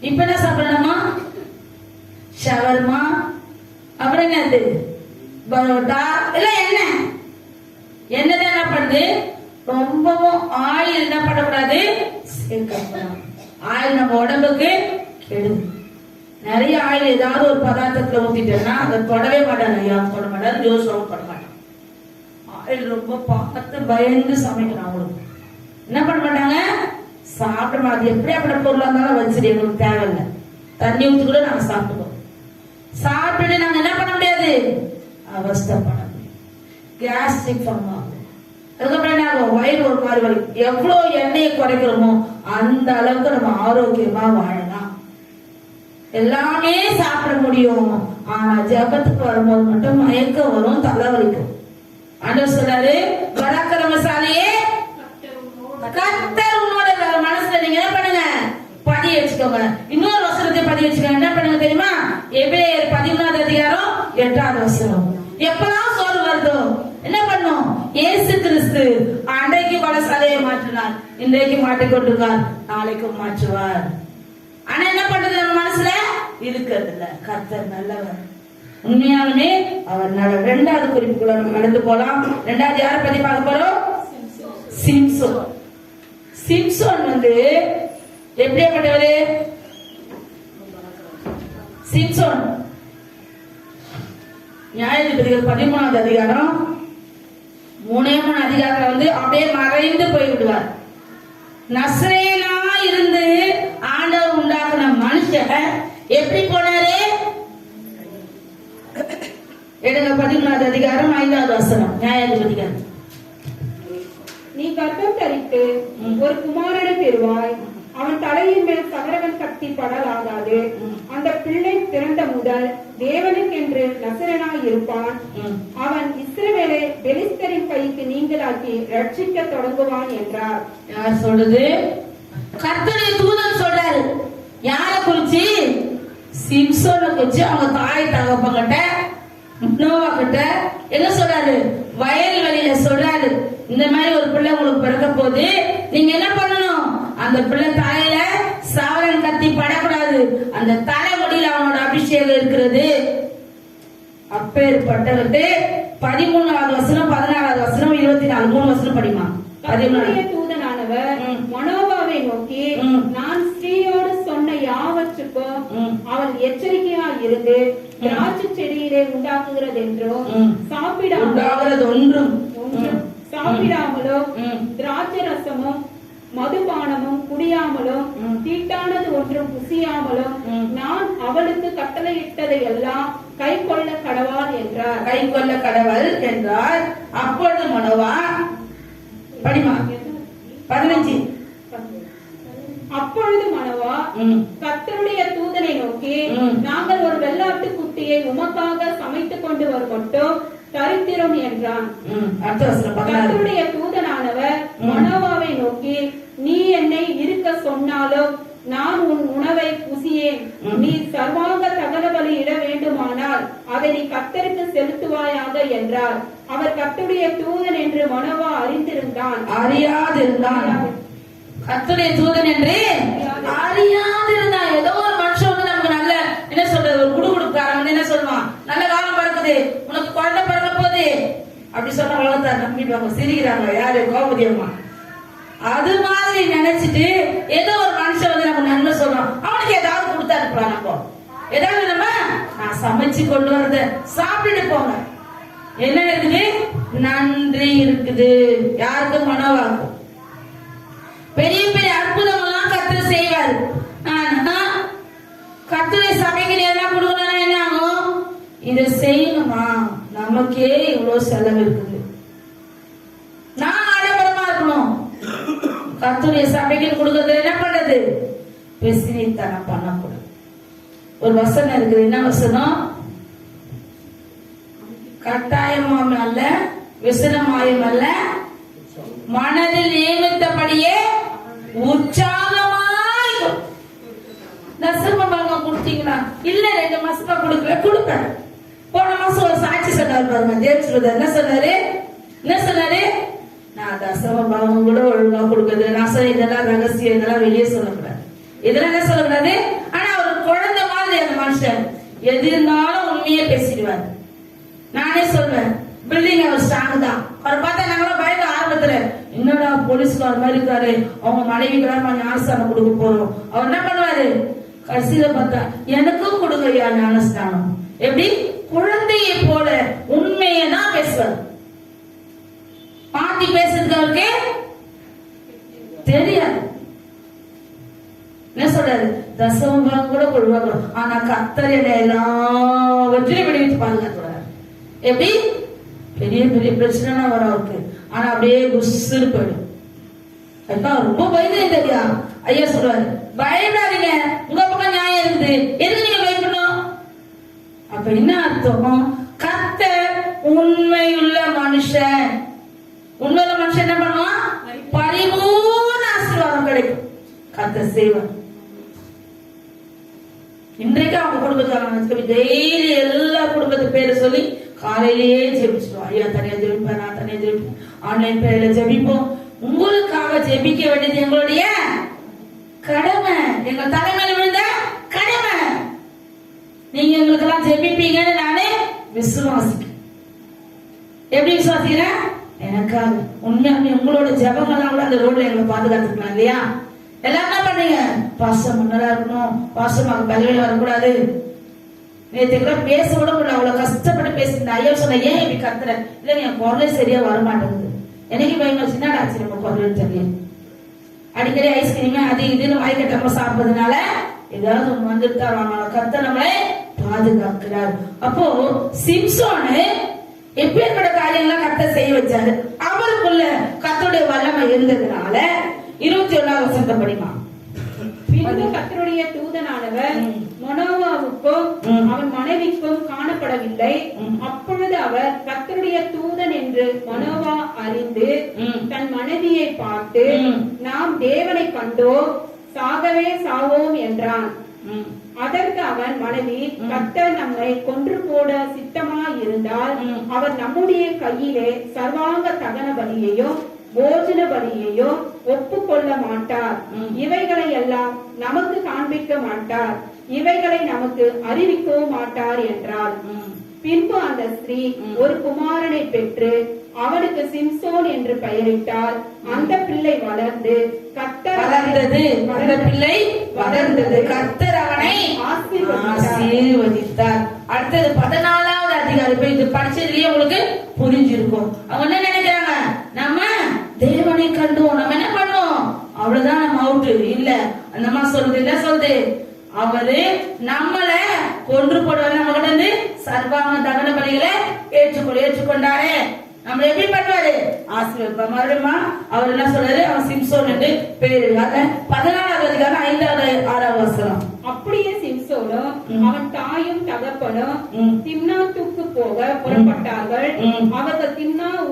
இப்ப என்ன சாப்பிடணுமா? ஷவர்மா, அப்புறம் என்னது பரோட்டா, எல்லாம் என்னதான் என்ன பண்ணுது? ரொம்பவும் ஆயில் என்ன பண்ணக்கூடாது? சேர்க்கக்கூடாது. ஆயில் நம்ம உடம்புக்கு கெடுது. நிறைய ஆயில் ஏதாவது ஒரு பதார்த்தத்துல ஊத்திட்டேன்னா அதை தொடவே மாட்டாங்க. ஐயா தொட மாட்டாரு, ஜோசவும் பண்ண மாட்டாங்க. ஆயில் ரொம்ப பார்த்து பயந்து சமைக்கணும். அவங்களுக்கு என்ன பண்ண மாட்டாங்க? சாப்பிட மாட்டோம். எப்படி அப்படி பொருளா இருந்தாலும் வச்சிரு, எங்களுக்கு தேவையில்லை. தண்ணி ஊற்றி கூட நாங்க சாப்பிடுவோம். சாப்பிட்டுட்டு நாங்க என்ன பண்ண முடியாது? அவஸ்தைப்பட முடியும். கேஸ்ட்ரிக் பண்ணுவாங்க. அதுக்கப்புறம் என்ன ஆகும்? வயிறு ஒரு மாதிரி வலி. எவ்வளவு எண்ணெயை குறைக்கிறோமோ அந்த அளவுக்கு நம்ம ஆரோக்கியமா வாழலாம். எல்லாமே சாப்பிட முடியும். ஆனா ஜெபத்துக்கு வரும்போது மட்டும் மயக்கம் வரும், தலைவலிக்கும். ஆண்டவர் சொல்றாரு, பராக்கிரமசாலியே கர்த்தர் உன்னோட மனசுல நீங்க என்ன பண்ணுங்க? பதிய வச்சுக்கோங்க. இன்னொரு வசனத்தை பதிய வச்சுக்கோங்க. என்ன பண்ணுங்க தெரியுமா? எபிரேயர் 13ஆம் அதிகாரம் 8ஆம் வசனம். எப்பெல்லாம் சோறு வருதோ என்ன பண்ணும்? இயேசு கிறிஸ்து அன்றைக்கு பலசாலையை மாற்றினார், இன்றைக்கு மாற்றிக்கொண்டிருக்கார், நாளைக்கும் மாற்றுவார். ஆனா என்ன பண்றது? நம்ம மனசுல இருக்கிறது இல்ல. கர்த்தர் நல்லவர். உண்மையாலுமே அவர் நல்லவர். 2வது குறிப்புக்குள்ள நம்ம நடந்து போலாம். 2வது யாரை பத்தி பார்க்க போறோம்? சிம்சோன். சிம்சோன் எப்படியாப்பட்டவரு? சிம்சோன் நியாயாதிபதிகள் 13ஆம் அதிகாரம் 3 அதிகாரத்துல அப்படியே மறைந்து போய் விடுவார். நசரேனா இருந்து ஆண்டவர் உண்டாக்குன மனுஷன் எப்படி போனாரு? எடுங்க 13ஆம் அதிகாரம் 5ஆவது வசனம். நியாயாதிபதிகள். நீ கர்ப்பம் தரித்து ஒரு குமாரனை பெறுவாய், அவன் தலையின் மேல் சகரவன் கத்தி படலாகாது. அந்த பிள்ளை பிறந்த முதல் தேவனுக்கென்று நசரனாய் இருப்பான். அவன் இஸ்ரவேலை பெலிஸ்தரின் கைக்கு நீங்களாக்கி ரட்சிக்க தொடங்குவான் என்றார். யார் சொல்றது? கர்த்தருடைய தூதன் சொல்றாரு. யார குறிச்சு? சிம்சோனை குறிச்சு. அவங்க தாய் தகப்பங்கிட்ட, நோவா கிட்ட என்ன சொல்றாரு? வயல்வெளியில சொல்றாரு, இந்த மாதிரி ஒரு பிள்ளை உங்களுக்கு பிறக்க போது, நீங்க என்ன பண்ணணும்? அந்த பிள்ளை தலையில சாவரன் கத்தி படக்கூடாது. அந்த தலைமுடியில் அவனோட அபிஷேகம் இருக்கிறது. அப்பேற்பட்டவர்கிட்ட 13ஆவது வசனம், 16ஆவது வசனம், 24 3 வசனம் படிமா. 13 தூதனானவர் மனோவாவை நோக்கி, நான் ஸ்ரீயோடு சொன்ன யாவற்றுக்கும் அவள் எச்சரிக்கையா இருந்து திராட்சை செடியிலே உண்டாக்குகிறது என்றும் சாப்பிடாமலும் திராட்சை ரசமும் மதுபானமும் குடியாமலும் தீட்டானது ஒன்றும் புசியாமலும் நான் அவளுக்கு கட்டளையிட்டதை எல்லாம் கை கொள்ள கடவாள் என்றார். கை கொள்ள கடவுள் என்றார். அப்பொழுது மனோவா படிமா 15. அப்பொழுது மனோவா கர்த்தருடைய தூதனை நோக்கி, நாங்கள் ஒரு வெள்ளாட்டு குட்டியை உமக்காக சமைத்துக் கொண்டு வருமட்டும் தரித்திரம் என்றான். கர்த்தருடைய தூதனானவர் மனோவாவை நோக்கி, நீ என்னை இருக்க சொன்னாலும் நான் உன் உணவை புசியேன். நீ சர்வாங்க தகன பலி இட வேண்டுமானால் அதை நீ கர்த்தருக்கு செலுத்துவாயாக என்றார். அவர் கர்த்தருடைய தூதன் என்று மனோவா அறிந்திருந்தான். கர்த்தருடைய தூதன் என்று அறியாதிருந்தான். ஏதோ ஒரு மனுஷன் நமக்கு நல்ல என்ன சொல்றது, ஒரு குடுகுடுக்காரன் என்ன சொல்லுவான், நல்ல காலம் பிறக்குது, உனக்கு குழந்தை பிறக்க போகுது அப்படி சொன்ன வளர்த்தா நம்பிப்பாங்க, சிரிக்கிறாங்க. யாரு? கோபதி அம்மா. அது மாதிரி நினைச்சிட்டு ஏதோ ஒரு மனுஷன் நம்ம நன்மை சொல்றோம், அவனுக்கு ஏதாவது கொடுத்தா இருக்கலாம். நம்ம ஏதாவது நம்ம நான் சமைச்சு கொண்டு வரத சாப்பிட்டுட்டு போங்க. என்ன இருக்குது? நன்றி இருக்குது. யாருக்கு? மனோவாக்கும். பெரிய பெரிய அற்புதம் எல்லாம் கர்த்தர் செய்வார். ஆனா கர்த்தரை சபைக்கு எல்லாம் கொடுக்கணும்னா என்ன ஆகும்? இதை செய்யணுமா? நமக்கே இவ்வளவு செலவு இருக்குது. நான் ஆடம்பரமா இருக்கணும். கர்த்தருடைய சபைக்கு கொடுக்கறது என்ன பண்றது? பெசினித்தனம் பண்ணக்கூடாது. ஒரு வசனம் இருக்குது. என்ன வசனம்? கட்டாயமாம் அல்ல, விசனமாயும் அல்ல, மனதில் நியமித்தபடியே உற்சாகமாய். தசம பாகம் கொடுத்தீங்களா? இல்ல 2 மாசமா கொடுக்கல. கொடுப்பேன். போன மாசம் ஒரு சாட்சி சொன்னார் பாருங்க. ஜேம்ஸ் என்ன சொன்னாரு? என்ன சொன்னாரு? நான் தசம பாகம் கூட ஒழுங்கா கொடுக்குறது. நான் சொல்ல இதெல்லாம் ரகசியம், இதெல்லாம் வெளியே சொல்லக்கூடாது, இதெல்லாம் என்ன சொல்லக்கூடாது. ஆனா ஒரு குழந்தை மாதிரி அந்த மனுஷன் எது இருந்தாலும் உண்மையே பேசிடுவார். நானே சொல்வேன், பில்டிங் அவர் ஸ்ட்ராங் தான். அவர் பார்த்தா நாங்களும் பயந்து ஆரம்பத்துல, என்னடா போலீஸ்கார் மாதிரி இருக்காரு, அவங்க மனைவிக்கு ஞானஸ்தானம் கொடுக்க போறோம். அவர் என்ன பண்ணுவாரு? கடைசியில பார்த்தா எனக்கும் கொடுங்கய்யா ஞானஸ்தானம். எப்படி? குழந்தையை போல உண்மையை தான் பேசுவார். மாத்தி பேசுறதுக்கு அவருக்கு தெரியாது. என்ன சொல்றாரு? தசமம் கூட கொடுவாங்க. ஆனா கர்த்தர் என்ன எல்லாவற்றையும் விடுவித்து பாதுகாத்துறாரு. எப்படி? பெரிய பெரிய பிரச்சனை வரும் அவருக்கு. ஆனா அப்படியே குஸ்ஸுன்னு போயிடும். ரொம்ப பயந்து தெரியா? ஐயா சொல்லுவாரு, பயப்படாதீங்க, உங்க பக்கம் நியாயம் இருக்குது, எதுக்கு நீங்க பயப்படணும்? அப்ப என்ன அர்த்தம்? கர்த்தர் உண்மையுள்ள மனுஷன். உண்மையுள்ள மனுஷன் என்ன பண்ணுவான்? பரிபூர்ண ஆசீர்வாதம் கிடைக்கும். கர்த்தர் செய்வார். இன்றைக்கு அவங்க குடும்பத்தாங்க டெய்லி எல்லா குடும்பத்து பேரை சொல்லி காலையிலேயே ஜெபிச்சிடுவோம். ஐயா தனியா ஜெபிப்பேன், நான் தனியா ஜெபிப்பேன், ஆன்லைன் பேர்ல ஜெபிப்போம். உங்களுக்காக ஜெபிக்க வேண்டியது எங்களுடைய கடமை, எங்க தலைமையில விழுந்த கடமை. நீங்க எங்களுக்கு எல்லாம் ஜெபிப்பீங்கன்னு நானே விசுவாசிக்கிறேன். எப்படி விசுவாசிக்கிறேன்? எனக்காக உண்மையாலுமே உங்களோட ஜெபங்கள்லாம் கூட அந்த ரோட்ல எங்களை பாதுகாத்துக்கலாம் இல்லையா? எல்லாம் என்ன பண்ணீங்க? பாசம் முன்னதா இருக்கணும், பாசமாக பலவீனம் வரக்கூடாது. நேற்று கூட பேச கூட முடியல, அவ்வளவு கஷ்டப்பட்டு பேசியிருந்தேன். ஐயா சொன்ன, ஏன் இப்படி கத்துற? இல்ல என் குரலே சரியா வரமாட்டேங்குது. எனக்கு பயமா சின்னடா ஆச்சு, நம்ம குரல் தெரியும். அடிக்கடி ஐஸ்கிரீம் அது இதுன்னு வாய்க்கட்டமா சாப்பிடுறதுனால ஏதாவது ஒண்ணு வந்துட்டு தான் கர்த்தர் நம்மளை பாதுகாக்கிறார். அப்போ சிம்சோனு எப்பேற்பட்ட காரியங்கள்லாம் கர்த்தர் செய்ய வச்சாரு. அவருக்குள்ள கர்த்தருடைய வல்லமை இருந்ததுனால 21 வசனத்தை படிமா. பின்பு கர்த்தருடைய தூதனானவர் மனோவாவுக்கும் அவன் மனைவிக்கும் காணப்படவில்லை. அப்பொழுது அவர் கர்த்தருடைய தூதன் என்று மனோவா அறிந்து தன் மனைவியை பார்த்து, நாம் தேவனை கண்டோ, சாகவே சாவோம் என்றான். அதற்கு அவன் மனைவி, கர்த்தர் நம்மை கொன்று போட சித்தமாயிருந்தால் அவர் நம்முடைய கையிலே சர்வாங்க தகன பலியையும் போஜன பலியையும் ஒப்புக்கொள்ள மாட்டார். இவைகளை எல்லாம் நமக்கு காண்பிக்க மாட்டார், இவைகளை நமக்கு அறிவிக்கவும் மாட்டார் என்றார். பின்பு அந்த ஸ்திரீ ஒரு குமாரனை பெற்று அவனுக்கு சிம்சோன் என்று பெயரிட்டார். அந்த பிள்ளை வளர்ந்து கர்த்தர் அவனை ஆசீர்வதித்தார். அடுத்தது 14வது அதிகாரம். இது படிச்சதுலயே உங்களுக்கு புரிஞ்சிருக்கும். அவங்க என்ன நினைக்கிறாங்க? நம்ம தேவனை கண்டோம், நம்ம என்ன பண்ணுவோம், அவ்வளவுதான் நம்ம அவுட் இல்ல. அந்த அம்மா சொல்றது என்ன சொல்லுது? அவரு நம்மள கொன்று போடுவாரு, நம்ம கிட்ட இருந்து சர்வாங்க தகன பலிகளை ஏற்றுக்கொண்டாரு. நம்ம எப்படி பண்ணுவாரு? ஆசீர்வாதம். மறுபடியும் அவர் என்ன சொல்றாரு? அவன் சிம்சோன் என்று பேரு. 14வது அதிகாரம் 5வது 6வது வசனம். அப்படியே சிம்சோனும் அவன் தாயும் தகப்பனும் திம்னாத்துக்கு போக புறப்பட்டார்கள். அவர்கள் திம்னாத்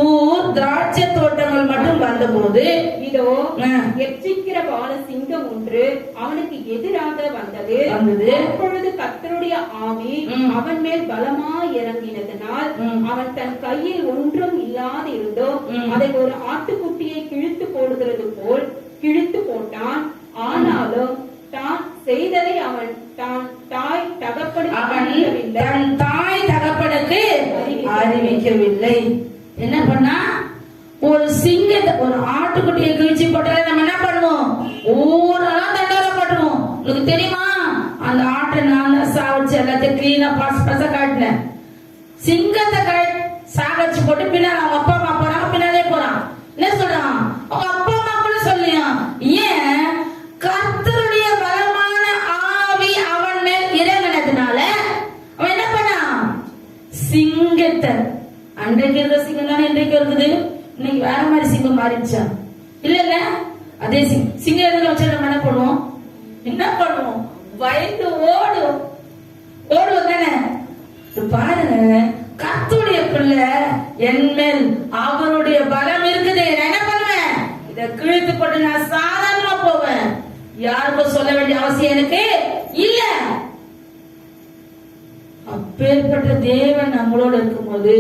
ஊர் திராட்சை தோட்டங்கள் மட்டும் வந்தபோது, இதோ எச்சிக்கிற பால சிங்கம் ஒன்று அவனுக்கு எதிராக வந்தது. அப்பொழுது கர்த்தருடைய ஆவி அவன் மேல் பலமாய் இறங்கினதனால் அவன் தன் கையில் ஒன்றும் இல்லாது இருந்தோ அதை ஒரு ஆட்டுக்குட்டியை கிழித்து போடுகிறது போல் கிழித்து போட்டான். ஆனாலும் தான் செய்ததை அவன் தன் தாய் தகப்பனுக்கு அறிவிக்கவில்லை. என்ன பண்ணா? ஒரு சிங்கத்தை, ஒரு ஆட்டுக்குட்டியை கிழிச்சு போட்டாலே நம்ம என்ன பண்ணுவோம்? ஊரெல்லாம் தண்டனை போட்டுருவோம். உங்களுக்கு தெரியுமா? அந்த ஆட்டை நாங்க எல்லாத்தையும் கிளீனா பாச காட்டினேன். சிங்கத்தை சாகச்சு போட்டு பின்னால அவங்க அப்பா அம்மா போறாங்க, பின்னாலே போறான். என்ன சொல்றான்? அவங்க அப்பா அம்மா கூட சொல்லியா, ஏன் கர்த்தருடைய பலமான ஆவி அவன் மேல் இறங்கினதுனால அவன் என்ன பண்ணான்? சிங்கத்தை, அன்றைக்கு இருந்த சிங்கம் தானே இன்றைக்கு இருக்குது, இன்னைக்கு வேற மாதிரி சிங்கம் மாறிடுச்சா? இல்ல அதே சிங்கம் எதுல வச்சு நம்ம என்ன பண்ணுவோம்? பயந்து ஓடுவோம் தானே. பாருங்க, கர்த்தருடைய பிள்ளை என் மேல் அவருடைய பலம் இருக்குது, நான் என்ன பண்ணுவேன்? இதை கிழித்து போட்டு நான் சாதாரணமா போவேன். யாருக்கும் சொல்ல வேண்டிய அவசியம் எனக்கு இல்ல. அப்பேற்பட்ட தேவன் நம்மளோட இருக்கும்போது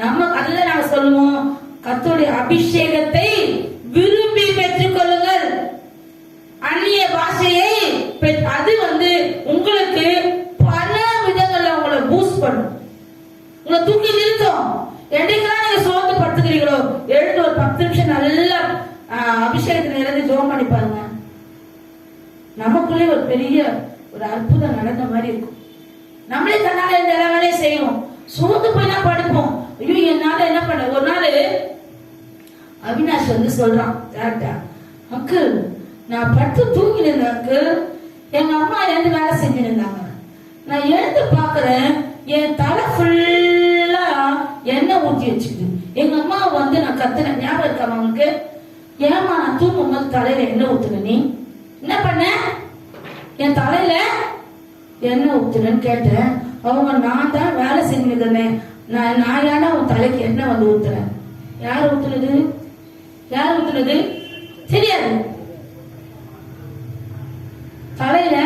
நம்ம அதுல நாங்க சொல்லுவோம், கர்த்தருடைய அபிஷேகத்தை விரும்பி பெற்றுக் கொள்ளுங்கள். அந்நிய பாஷையை அது உங்களுக்கு பல விதங்கள்ல உங்களை பூஸ்ட் பண்ணும், உங்களை தூக்கி நிறுத்தும். என்னைக்கெல்லாம் நீங்க சோர்ந்து படுத்துக்கிறீங்களோ எழுந்து ஒரு 10 நிமிஷம் நல்லா அபிஷேகத்தில் இருந்து ஜெபம் பண்ணி பாருங்க. நமக்குள்ளே ஒரு பெரிய ஒரு அற்புதம் நடந்த மாதிரி இருக்கும். நம்மளே தன்னால இந்த எல்லா வேலையும் செய்யணும். சோர்ந்து போய் தான் படுப்போம். ஐயோ என்னால என்ன பண்ண. ஒரு நாள் அவினாஷ் சொல்றான், அங்கிள் நான் படுத்து தூங்கினேன் அங்கிள், எங்க அம்மா எழுந்து வேலை செஞ்சிருந்தாங்க. நான் எழுந்து பாக்குறேன், என் தலை ஃபுல்லா எண்ணெய் ஊற்றி வச்சுக்குது. எங்க அம்மா நான் கத்துனேன், ஞாபகம் இருக்காம அவங்களுக்கு? ஏமா நான் தூங்கும் போது தலையில எண்ணெய் ஊத்துன, நீ என்ன பண்ண? என் தலையில எண்ணெய் ஊத்துனேன்னு கேட்டேன். அவங்க நான் தான் வேலை செஞ்சுருந்தேனே, நான் ஏன்னா உன் தலைக்கு எண்ணெய் ஊத்துறேன். யார் ஊத்துனது? யார் ஊத்துனது தெரியாது. தலையில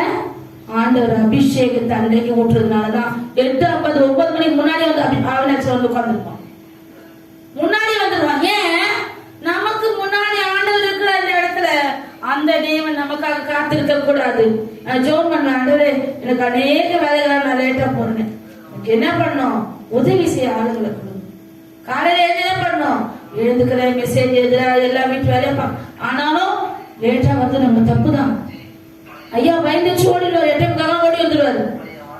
ஆண்டவர் அபிஷேகத்தை அன்றைக்கு ஊற்றுறதுனாலதான் 8:50 9 மணிக்கு முன்னாடி அவினாட்சி உட்கார்ந்துருப்பான், முன்னாடி வந்துருவான். ஏன்? நமக்கு முன்னாடி ஆண்டவர் இருக்கிற அந்த இடத்துல அந்த தேவன் நமக்காக காத்திருக்க கூடாது. நான் ஜோன் பண்ண, ஆண்டவரே எனக்கு அநேக வேலைகளை நான் லேட்டா போறேன், எனக்கு என்ன பண்ணும்? உதவி செய்ய ஆளுங்களை கொடுங்க. காலையில என்ன பண்ணும்? எழுந்துக்கிற மெசேஜ் எழுதுற எல்லா வீட்டு வேலையும், ஆனாலும் லேட்டா நம்ம தப்பு தான். ஐயா பயந்துச்சு ஓடிடுவார், 8:00 ஓடி வந்துருவாரு.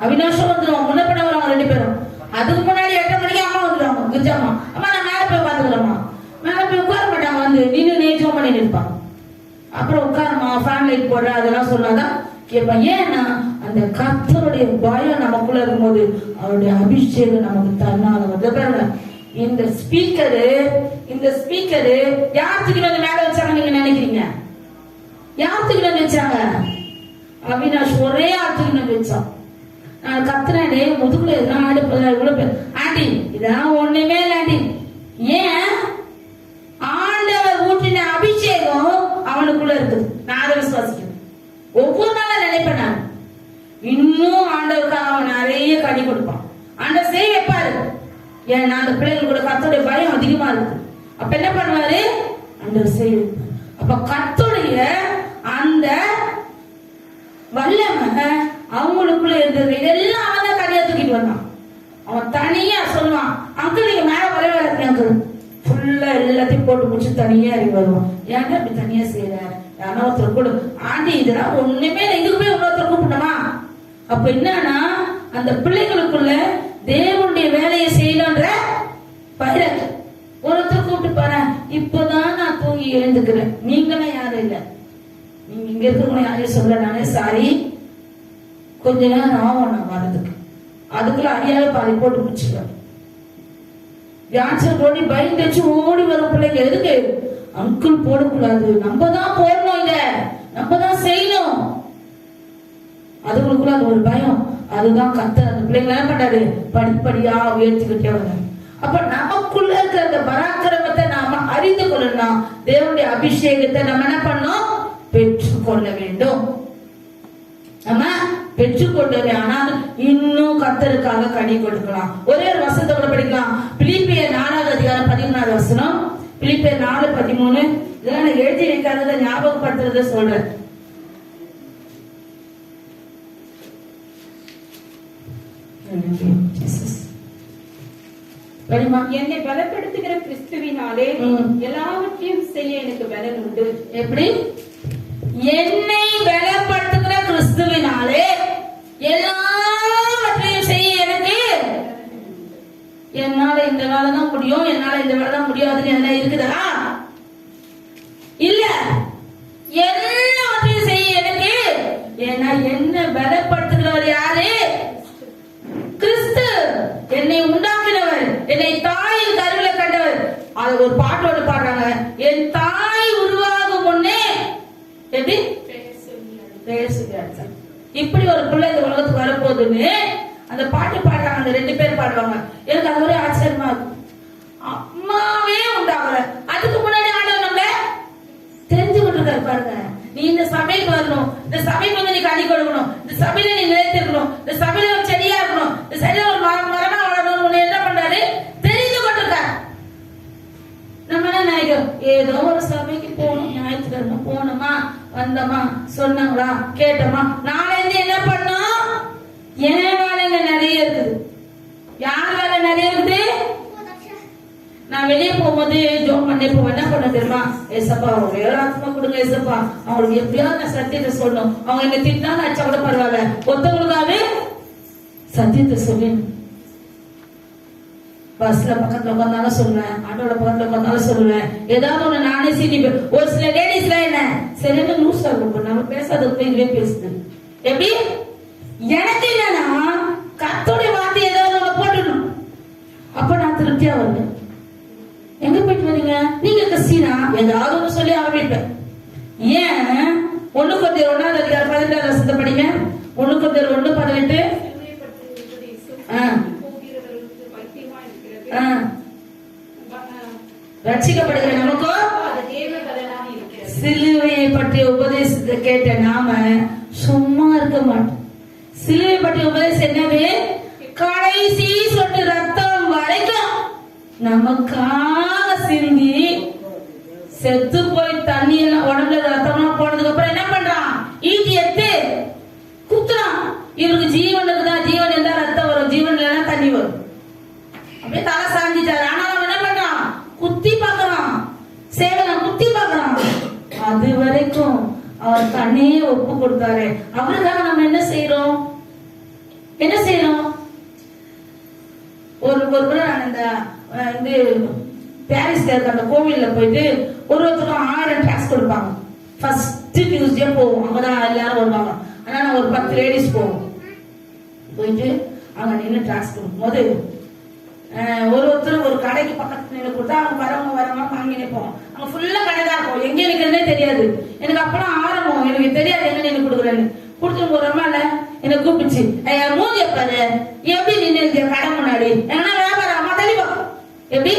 அவினாஷம் வந்துருவான், முன்ன பண்ண வருவாங்க 2 பேரும். அதுக்கு முன்னாடி 8 மணிக்கு அம்மா வந்துருவாங்க, கிரிஜாமா, அம்மா நான் மேல போய் பாத்துக்கிறோமா. மேல போய் உட்கார மாட்டாங்க, நின்று நேச்சம் பண்ணி நிற்பாங்க. அப்புறம் உட்காரமா, ஃபேன் லைட் போடுற அதெல்லாம் சொன்னாதான் கேட்பான். ஏன்னா அந்த கர்த்தருடைய பயம் நமக்குள்ள இருக்கும்போது அவருடைய அபிஷேகம் நமக்கு தன்னால வந்து. இந்த ஸ்பீக்கரு யாருக்கு மேல வச்சாங்க நீங்க நினைக்கிறீங்க? யாருக்கு வச்சாங்க? அவினாஷ் ஒரே ஆத்துக்கு வச்சான். நான் கத்துனே முதுகுல எல்லாம் இவ்வளவு பேர். ஆண்டி இதெல்லாம் ஒண்ணுமே இல்லை ஆண்டி. ஏன்? ஆண்டவர் ஊற்றின அபிஷேகம் அவனுக்குள்ள இருக்குது. நான் அதை விசுவாசிக்கிறேன். ஒவ்வொரு நாளும் நினைப்பேன், நான் இன்னும் ஆண்டவருக்காக அவன் நிறைய கடி கொடுப்பான். ஆண்டவர் செய்ய வைப்பாரு. ஏன்னா அந்த பிள்ளைகள் கூட கர்த்தருடைய பயம் அதிகமா இருக்கு. அப்ப என்ன பண்ணுவாரு? ஆண்டவர் செய்ய வைப்பாரு. அப்ப கர்த்தருடைய அந்த வல்லமை அவங்களுக்குள்ள இருந்தது. இதெல்லாம் அவன் தான் தனியா தூக்கிட்டு வந்தான். அவன் தனியா சொல்லுவான், அங்கிள் நீங்க மேல வரவே வரீங்க அங்கிள், ஃபுல்லா எல்லாத்தையும் போட்டு முடிச்சு தனியா இறங்கி வருவான். ஏன்னா இப்படி தனியா செய்யறாரு? யாரா ஒருத்தர் கூட ஆண்டி இதெல்லாம் ஒண்ணுமே இதுக்கு போய் இன்னொருத்தர் கூப்பிட்டோமா? அப்ப என்னன்னா அந்த பிள்ளைகளுக்குள்ள தேவனுடைய வேலையை செய்யணும்ன்ற பயிரக்கு ஒருத்தர் கூப்பிட்டு பாரு, இப்பதான் நான் தூங்கி எழுந்துக்கிறேன், நீங்களும் யாரும் இல்லை, நீங்க இங்க இருக்கிறவங்க யாரையும் சொல்ல, நானே சாரி கொஞ்ச நேரம் ஆகும் நான் வர்றதுக்கு, அதுக்குள்ள அறியாத பாதி போட்டு முடிச்சுக்கிறேன். டான்சர் ஓடி பைக் வச்சு ஓடி வரும் பிள்ளைங்க எதுக்கு? அங்கிள் போடக்கூடாது, நம்ம தான் போடணும், இத நம்ம தான் செய்யணும். அதுக்குள்ள அது ஒரு பயம். அதுதான் கர்த்தர் அந்த பிள்ளைங்க என்ன பண்றாரு? படிப்படியா உயர்த்திக்கிட்டே வர்றாரு. அப்ப நமக்குள்ள இருக்கிற அந்த பராக்கிரமத்தை நாம அறிந்து கொள்ளணும். தேவனுடைய அபிஷேகத்தை நம்ம என்ன பண்ணோம்? பெற்றுக்கொள்ள வேண்டும். நம்ம பெற்றுக்கொண்டு ஆனால் இன்னும் கர்த்தருக்காக கனி கொடுக்கலாம். ஒரே ஒரு வசனத்தை கூட படிக்கலாம். பிலிப்பியர் 4வது அதிகாரம் 13வது வசனம். பிலிப்பியர் 4:13. இதெல்லாம் நான் எழுதி வைக்காததை ஞாபகப்படுத்துறத சொல்றேன். என்னை பலப்படுத்துகிற கிறிஸ்துவினாலே எல்லாவற்றையும் செய்ய எனக்கு பலன் உண்டு. எப்படி? என்னை பலப்படுத்துகிற கிறிஸ்துவினாலே எல்லாம் என்னாலதான் முடியும், என்னால இந்த வேலை தான் முடியாதுன்னு என்ன இருக்குதா? இல்ல, எல்லாத்தையும் செய்ய எனக்கு. ஏன்னா என்ன பலப்படுத்துகிறவர் யாரு? கிறிஸ்து. என்னை உண்டாக்கினவர், என்னை தாயின் கருவில கண்டவர். அது ஒரு பாட்டோடு பாடுறாங்க, என் தாய் உருவாகும் முன்னே எப்படி இப்படி ஒரு பிள்ளை இந்த உலகத்துக்கு வரப்போகுதுன்னு அந்த பாட்டு பாடுறாங்க. அந்த 2 பேர் பாடுவாங்க. எனக்கு அது ஒரே ஆச்சரியமா இருக்கும். அம்மாவே உண்டாகல, அதுக்கு முன்னாடி ஆண்டவர் நம்மள தெரிஞ்சுக்கிட்டு இருக்காரு. பாருங்க, நீ இந்த சபைக்கு வரணும், இந்த சபைக்கு வந்து நீ கனி கொடுக்கணும், இந்த சபையில நீ நிலைத்திருக்கணும், இந்த சபையில ஒரு செடியா இருக்கணும், இந்த செடியில ஒரு மரமா வளரணும். என்ன பண்றாரு? தெரிந்து கொண்டிருக்காரு. நம்ம என்ன நினைக்கிறோம்? ஏதோ ஒரு சபைக்கு போகணும், ஞாயிற்றுக்கிழமை போனோமா, வந்தோமா, சொன்னாங்களா, கேட்டோமா. நாளைந்து என்ன பண்ணோம்? என் வேலைங்க நிறைய இருக்குது. யார் வேலை நிறைய இருக்குது? நான் வெளியே போகும்போது ஜோம் பண்ண இப்போ என்ன பண்ண தெரியுமா? ஏசப்பா அவங்க எவ்வளவு ஆத்மா கொடுங்க ஏசப்பா, அவங்களுக்கு எப்படியாவது நான் சத்தியத்தை சொல்லணும். அவங்க என்ன திட்டினாலும் அடிச்சா கூட பரவாயில்ல, ஒருத்தவங்களுக்காக சத்தியத்தை சொல்லணும். பஸ்ல பக்கத்துல உட்காந்தாலும் சொல்லுவேன், ஆட்டோல பக்கத்துல உட்காந்தாலும் சொல்லுவேன். ஏதாவது ஒண்ணு நானே சீனிப்பேன். ஒரு சில லேடிஸ்ல என்ன சரியான லூசா இருக்கும், நம்ம பேசாததுக்கு இதுவே பேசுது. எப்படி? எனக்கு என்னன்னா கர்த்தருடைய வார்த்தை ஏதாவது ஒண்ணு போட்டுடணும், அப்ப நான் திருப்தியா வருவேன். எங்க போயிட்டு வரீங்க நீங்க? கசினா ஏதாவது ஒண்ணு சொல்லி ஆரம்பிப்பேன். ஏன்? 1 Corinthians 1:18 படிங்க. 1 Corinthians 1:18. ரட்சிக்கப்படுகிற நமக்கோ சிலுவையை பற்றிய உபதேசத்தை கேட்ட நாம சும்மா இருக்க மாட்டோம். சிலுவை பற்றிய உபதேசம் என்னது? கடைசி சொட்டு ரத்தம் வரைக்கும் நமக்காக சிந்தி செத்து போய் தண்ணி எல்லாம் உடம்புல ரத்தம்லாம் போனதுக்கு அப்புறம் என்ன பண்றான்? ஈட்டி எடுத்து குத்துறான். இவருக்கு ஜீவன் இருக்குதா? ஜீவன் இருந்தா ரத்தம் வரும், ஜீவன் இல்லைன்னா தண்ணி வரும். அப்படியே தலை சாஞ்சிட்டாரு. ஆனா அவன் என்ன பண்றான்? குத்தி பாக்குறான், சேவலை குத்தி பாக்குறான். அது வரைக்கும் அவர் தண்ணியே ஒப்பு கொடுத்தாரு. அவருக்காக நம்ம என்ன செய்யறோம்? என்ன செய்யறோம்? ஒரு முறை நான் இந்த பாரிஸ்ல இருக்க அந்த கோவில்ல போயிட்டு ஒருத்தருக்கும் 1000 டாக்ஸ் கொடுப்பாங்க. ஃபர்ஸ்ட் டியூஸ்டே போவோம், அங்கதான் எல்லாரும் வருவாங்க. ஆனா நான் ஒரு 10 லேடிஸ் போவோம். போயிட்டு அங்க நின்று டாக்ஸ் கொடுக்கும் போது ஒருத்தர் ஒரு கடைக்கு பக்கத்துல நின்று கொடுத்தா அவங்க வரவங்க வாங்கி நிற்போம். அங்க ஃபுல்லா கடை தான் இருக்கும், எங்க நிக்கிறதே தெரியாது. எனக்கு அப்பெல்லாம் ஆரம்பம், எனக்கு தெரியாது எங்க நின்று கொடுக்குறேன்னு. கொடுத்து ஒரு அம்மா இல்ல என்ன கூப்பிடுச்சு, மூஞ்சி பாரு எப்படி நின்று கடை முன்னாடி, ஏன்னா வியாபாரம் அம்மா தெளிவா எப்படி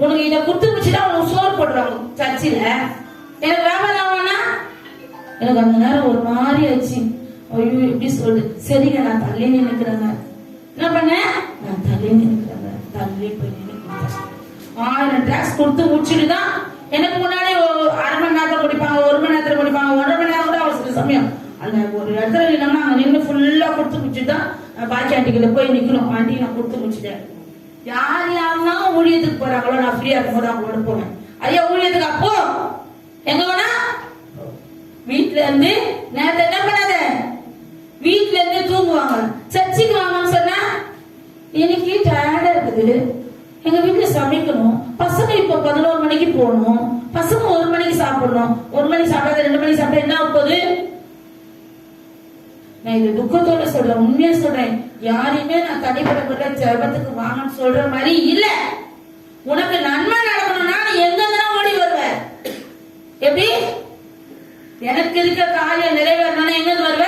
உனக்கு இதை குடுத்து பிடிச்சுட்டா உனக்கு சோறு போட்டுருவாங்க சர்ச்சில. எனக்கு வியாபாரம் ஆவானா? எனக்கு அந்த நேரம் ஒரு மாதிரி ஆச்சு. ஐயோ எப்படி சொல்றது? சரிங்க நான் தள்ளி நினைக்கிறேங்க. என்ன பண்ண? நான் தள்ளி நினைக்கிறேங்க. தள்ளி போய் நினைக்கிறேன். 1000 டாக்ஸ் கொடுத்து முடிச்சுட்டுதான் எனக்கு முன்னாடி 1/2 மணி நேரத்துல முடிப்பாங்க, 1 மணி நேரத்துல முடிப்பாங்க, 1.5 மணி நேரம் கூட அவசர சமயம். அந்த ஒரு இடத்துல இல்லைன்னா அங்க நின்று ஃபுல்லா கொடுத்து முடிச்சுதான் பாக்கி ஆண்டிகிட்ட போய் நிக்கணும். ஆண்டி நான் கொடுத்து முடிச்சுட்டேன். யார் யாருன்னா ஊழியத்துக்கு போறாங்களோ நான் ஃப்ரீயா இருக்கும்போது அவங்களோட போவேன். ஐயா ஊழியத்துக்கு அப்போ எங்க வேணா வீட்டுல இருந்து நேரத்தை என்ன பண்ணாத, வீட்டுல இருந்து தூங்குவாங்க. சர்ச்சுக்கு வாங்கன்னு சொன்னா எனக்கு டயர்டா இருக்குது, எங்க வீட்டுல சமைக்கணும், பசங்க இப்ப 11 மணிக்கு போகணும், பசங்க 1 மணிக்கு சாப்பிடணும், 1 மணிக்கு சாப்பிடாத 2 மணிக்கு சாப்பிட்டா என்ன போகுது? நான் இது துக்கத்தோட சொல்றேன், உண்மையா சொல்றேன். யாரையுமே நான் தனிப்பட்ட ஜெபத்துக்கு வாங்கன்னு சொல்ற மாதிரி இல்ல. உனக்கு நன்மை நடக்கணும்னா நீ எங்க ஓடி வருவ. எப்படி? எனக்கு இருக்க காரியம் நிறைவேறணும்னா எங்க வருவ?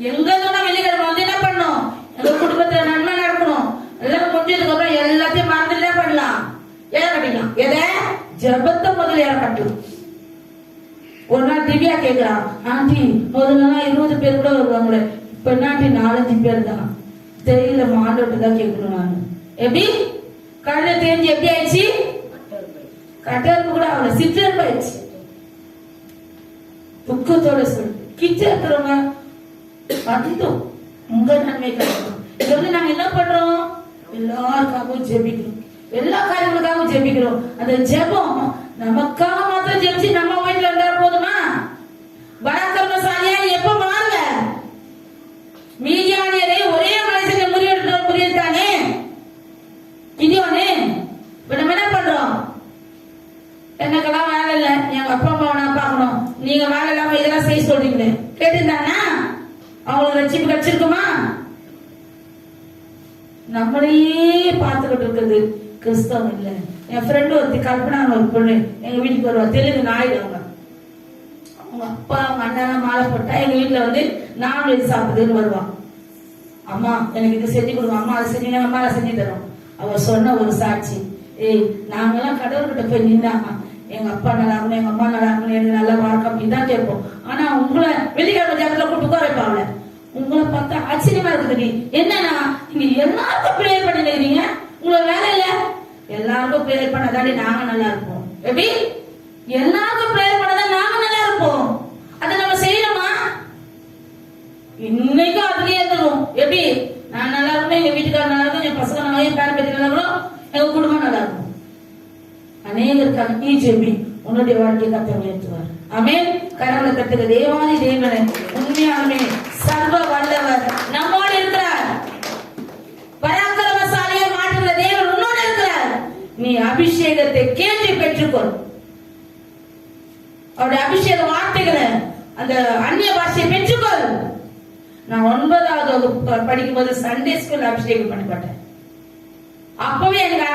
எங்க வெள்ளிக்கிழமை வந்து என்ன பண்ணும்? எங்க குடும்பத்துல நன்மை நடக்கணும். எல்லாம் முடிஞ்சதுக்கு அப்புறம் எல்லாத்தையும் மறந்துட்டு பண்ணலாம், ஏற கட்டிக்கலாம். எதை? ஜெபத்தை முதல்ல ஏற கட்டலாம். ஒரு நாள் திவ்யா கேக்குறான், ஆண்டி முதல்ல 20 பேர் கூட வருவாங்களே, இப்ப என்னாண்டி 4-5 பேர் தான். தெரியல மாண்டோட்டு தான் கேட்கணும். நான் எப்படி கழுத தெரிஞ்சு எப்படி ஆயிடுச்சு? கட்டறுப்பு கூட அவளை சிற்றறுப்பு ஆயிடுச்சு. துக்கத்தோட சொல்லு. கிட்ட இருக்கிறவங்க வந்தும் உங்க நன்மை கிடைக்கும். இது வந்து நாங்க என்ன பண்றோம்? எல்லாருக்காகவும் ஜெபிக்கிறோம், எல்லா காரியங்களுக்காகவும் ஜெபிக்கிறோம். அந்த ஜெபம் நமக்காக மாத்திரம் ஜெபிச்சு நம்ம வீட்டுல இருந்தா போதுமா? பராக்கிரமசாலியா எப்ப மாறுவ? மீதியானியரை ஒரே மனுஷனை முறியடித்தானே கிதியோனே, நம்மளையே பார்த்துக்கிட்டு இருக்குது கிறிஸ்தவம் இல்லை. என் ஃப்ரெண்டு ஒருத்தி கல்பனா ஒரு பொண்ணு எங்க வீட்டுக்கு வருவா, தெலுங்கு நாயுடு. அவங்க அப்பா அவங்க அண்ணன் மாலை போட்டா எங்க வீட்டுல வந்து நான்வெஜ் சாப்பிடுதுன்னு வருவான். அம்மா எனக்கு இது செஞ்சு கொடுங்க, அம்மா அதை செஞ்சு அம்மா அதை செஞ்சு தரோம். அவர் சொன்ன ஒரு சாட்சி, ஏய் நாங்கெல்லாம் கடவுள்கிட்ட போய் நின்னாங்க, எங்க அப்பா நல்லா இருக்கணும், எங்க அம்மா நல்லா இருக்கணும், எனக்கு நல்லா வாழ்க்கை அப்படின்னு தான் கேட்போம். ஆனா உங்களை வெள்ளிக்கிழமை ஜாதகத்துல கூட்டு உட்கார வைப்பாங்க. உங்களை பார்த்தா ஆச்சரியமா இருக்குது. என்னன்னா நீங்க எல்லாருக்கும் பிரேயர் பண்ணிருக்கீங்க, உங்களை வேலை இல்ல, எல்லாருக்கும் பிரேயர் பண்ணதாடி நாங்க நல்லா இருப்போம். எப்படி எல்லாருக்கும் பிரேயர் பண்ணதான் நாங்க நல்லா இருப்போம். அதை நம்ம செய்யணுமா? இன்னைக்கும் அதுலயே இருக்கணும். எப்படி நான் நல்லா இருக்கணும், எங்க வீட்டுக்காரர் நல்லா இருக்கும், என் பசங்க நல்லா, என் பேர பேத்தி நல்லா இருக்கணும், எங்க குடும்பம் நல்லா இருக்கும். அநேகருக்காக நீ ஜெபி, உன்னுடைய வாழ்க்கையை கர்த்தர் உயர்த்துவார். ஆமென். கரங்களை தட்டுங்க. தேவாதி தேவனே, உண்மையாலுமே சர்வ வல்லவர் நம்மோடு இருக்கிறார். பராக்கிரமசாலியை மாற்றுகிற தேவன் உன்னோடு இருக்கிறார். நீ அபிஷேகத்தை கேட்டு பெற்றுக்கொள். அவருடைய அபிஷேக வார்த்தைகளை, அந்த அந்நிய பாஷையை பெற்றுக்கொள். நான் 9வது வகுப்பு படிக்கும்போது சண்டே ஸ்கூல் அபிஷேகம் பண்ணப்பட்டேன். அப்பவே எனக்கு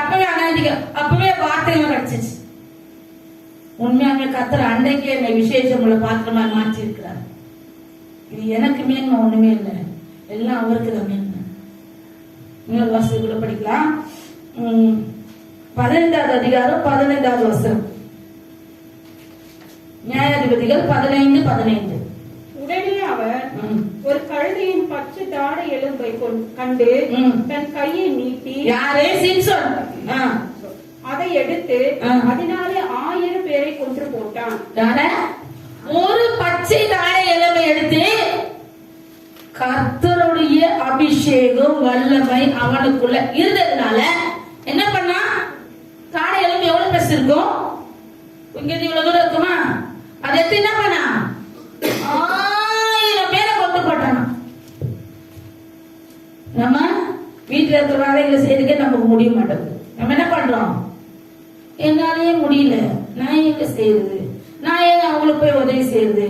அப்பவே வார்த்தைகள் கிடைச்சிச்சு. உண்மையாவே கர்த்தர் அன்றைக்கு என்னை விசேஷம் உள்ள பாத்திரமா மாற்றி இருக்கிறார். இது எனக்கு மேன்மை ஒண்ணுமே இல்லை, எல்லாம் அவருக்கு தான் மேன்மை. இன்னொரு வசனம் கூட படிக்கலாம். 15வது அதிகாரம் 15வது வசனம். நியாயாதிபதிகள் 15:15. உடனே அவர் ஒரு கழுதையின் பச்சை தாடை எலும்பை கண்டு தன் கையை நீட்டி, யாரே சிம்சன், அதை எடுத்து அதனாலே 1000 பேரை கொன்று போட்டான். ஒரு பச்சை தாடை எலும்பை எடுத்து, கர்த்தருடைய அபிஷேகம் வல்லமை அவனுக்குள்ள இருந்ததுனால என்ன பண்ணா, தாடை எலும்பு எவ்வளவு பெருசு இருக்கும், இங்க இவ்வளவு தூரம் இருக்குமா, அதை எடுத்து என்ன பண்ணா 1000 பேரை கொண்டு போட்டானா. நம்ம வீட்டுல இருக்கிற வேலைகளை செய்யறதுக்கே நமக்கு முடிய மாட்டேங்குது. நம்ம என்ன பண்றோம், என்னாலேயே முடியல, நான் எங்க செய்யறது, நான் எங்க அவங்களுக்கு போய் உதவி செய்யறது,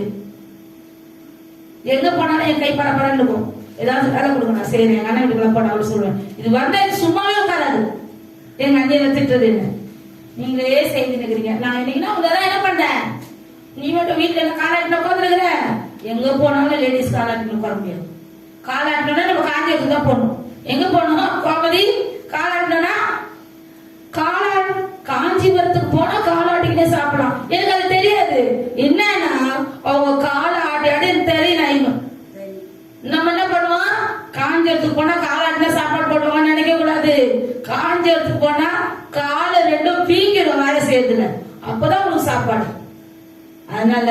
எங்க போனாலும் என் கை பரபரன்னு இருக்கும். ஏதாவது வேலை கொடுங்க, நான் செய்யறேன், எங்க அண்ணன் வீட்டுக்குள்ள போன அவரு சொல்லுவேன். இது வந்தா சும்மாவே உட்காராது. எங்க அண்ணியில திட்டுறது என்ன, நீங்களே செய்து நிக்கிறீங்க. நான் இன்னைக்குன்னா உங்கதான் என்ன பண்றேன், நீ மட்டும் வீட்டுல என்ன காலாட்டின உட்காந்துருக்குற, எங்க போனாலும் லேடிஸ் காலாட்டின உட்கார முடியாது. காலாட்டினா நம்ம காஞ்சி தான் போடணும். எங்க போனோம் கோமதி, காலாட்டினா காஞ்சிபுரத்துக்கு போனா காலாட்டிக்கிட்டே சாப்பிடலாம். எனக்கு அது தெரியாது. என்னன்னா அவங்க காலை ஆட்டி ஆடி தெரியல. நம்ம என்ன பண்ணுவோம், காஞ்சிபுரத்துக்கு போனா காலாட்டினா சாப்பாடு போடுவாங்கன்னு நினைக்க கூடாது. காஞ்சிபுரத்துக்கு போனா காலை ரெண்டும் பீங்கிடும் வேலை செய்யறதுல, அப்பதான் உங்களுக்கு சாப்பாடு. அதனால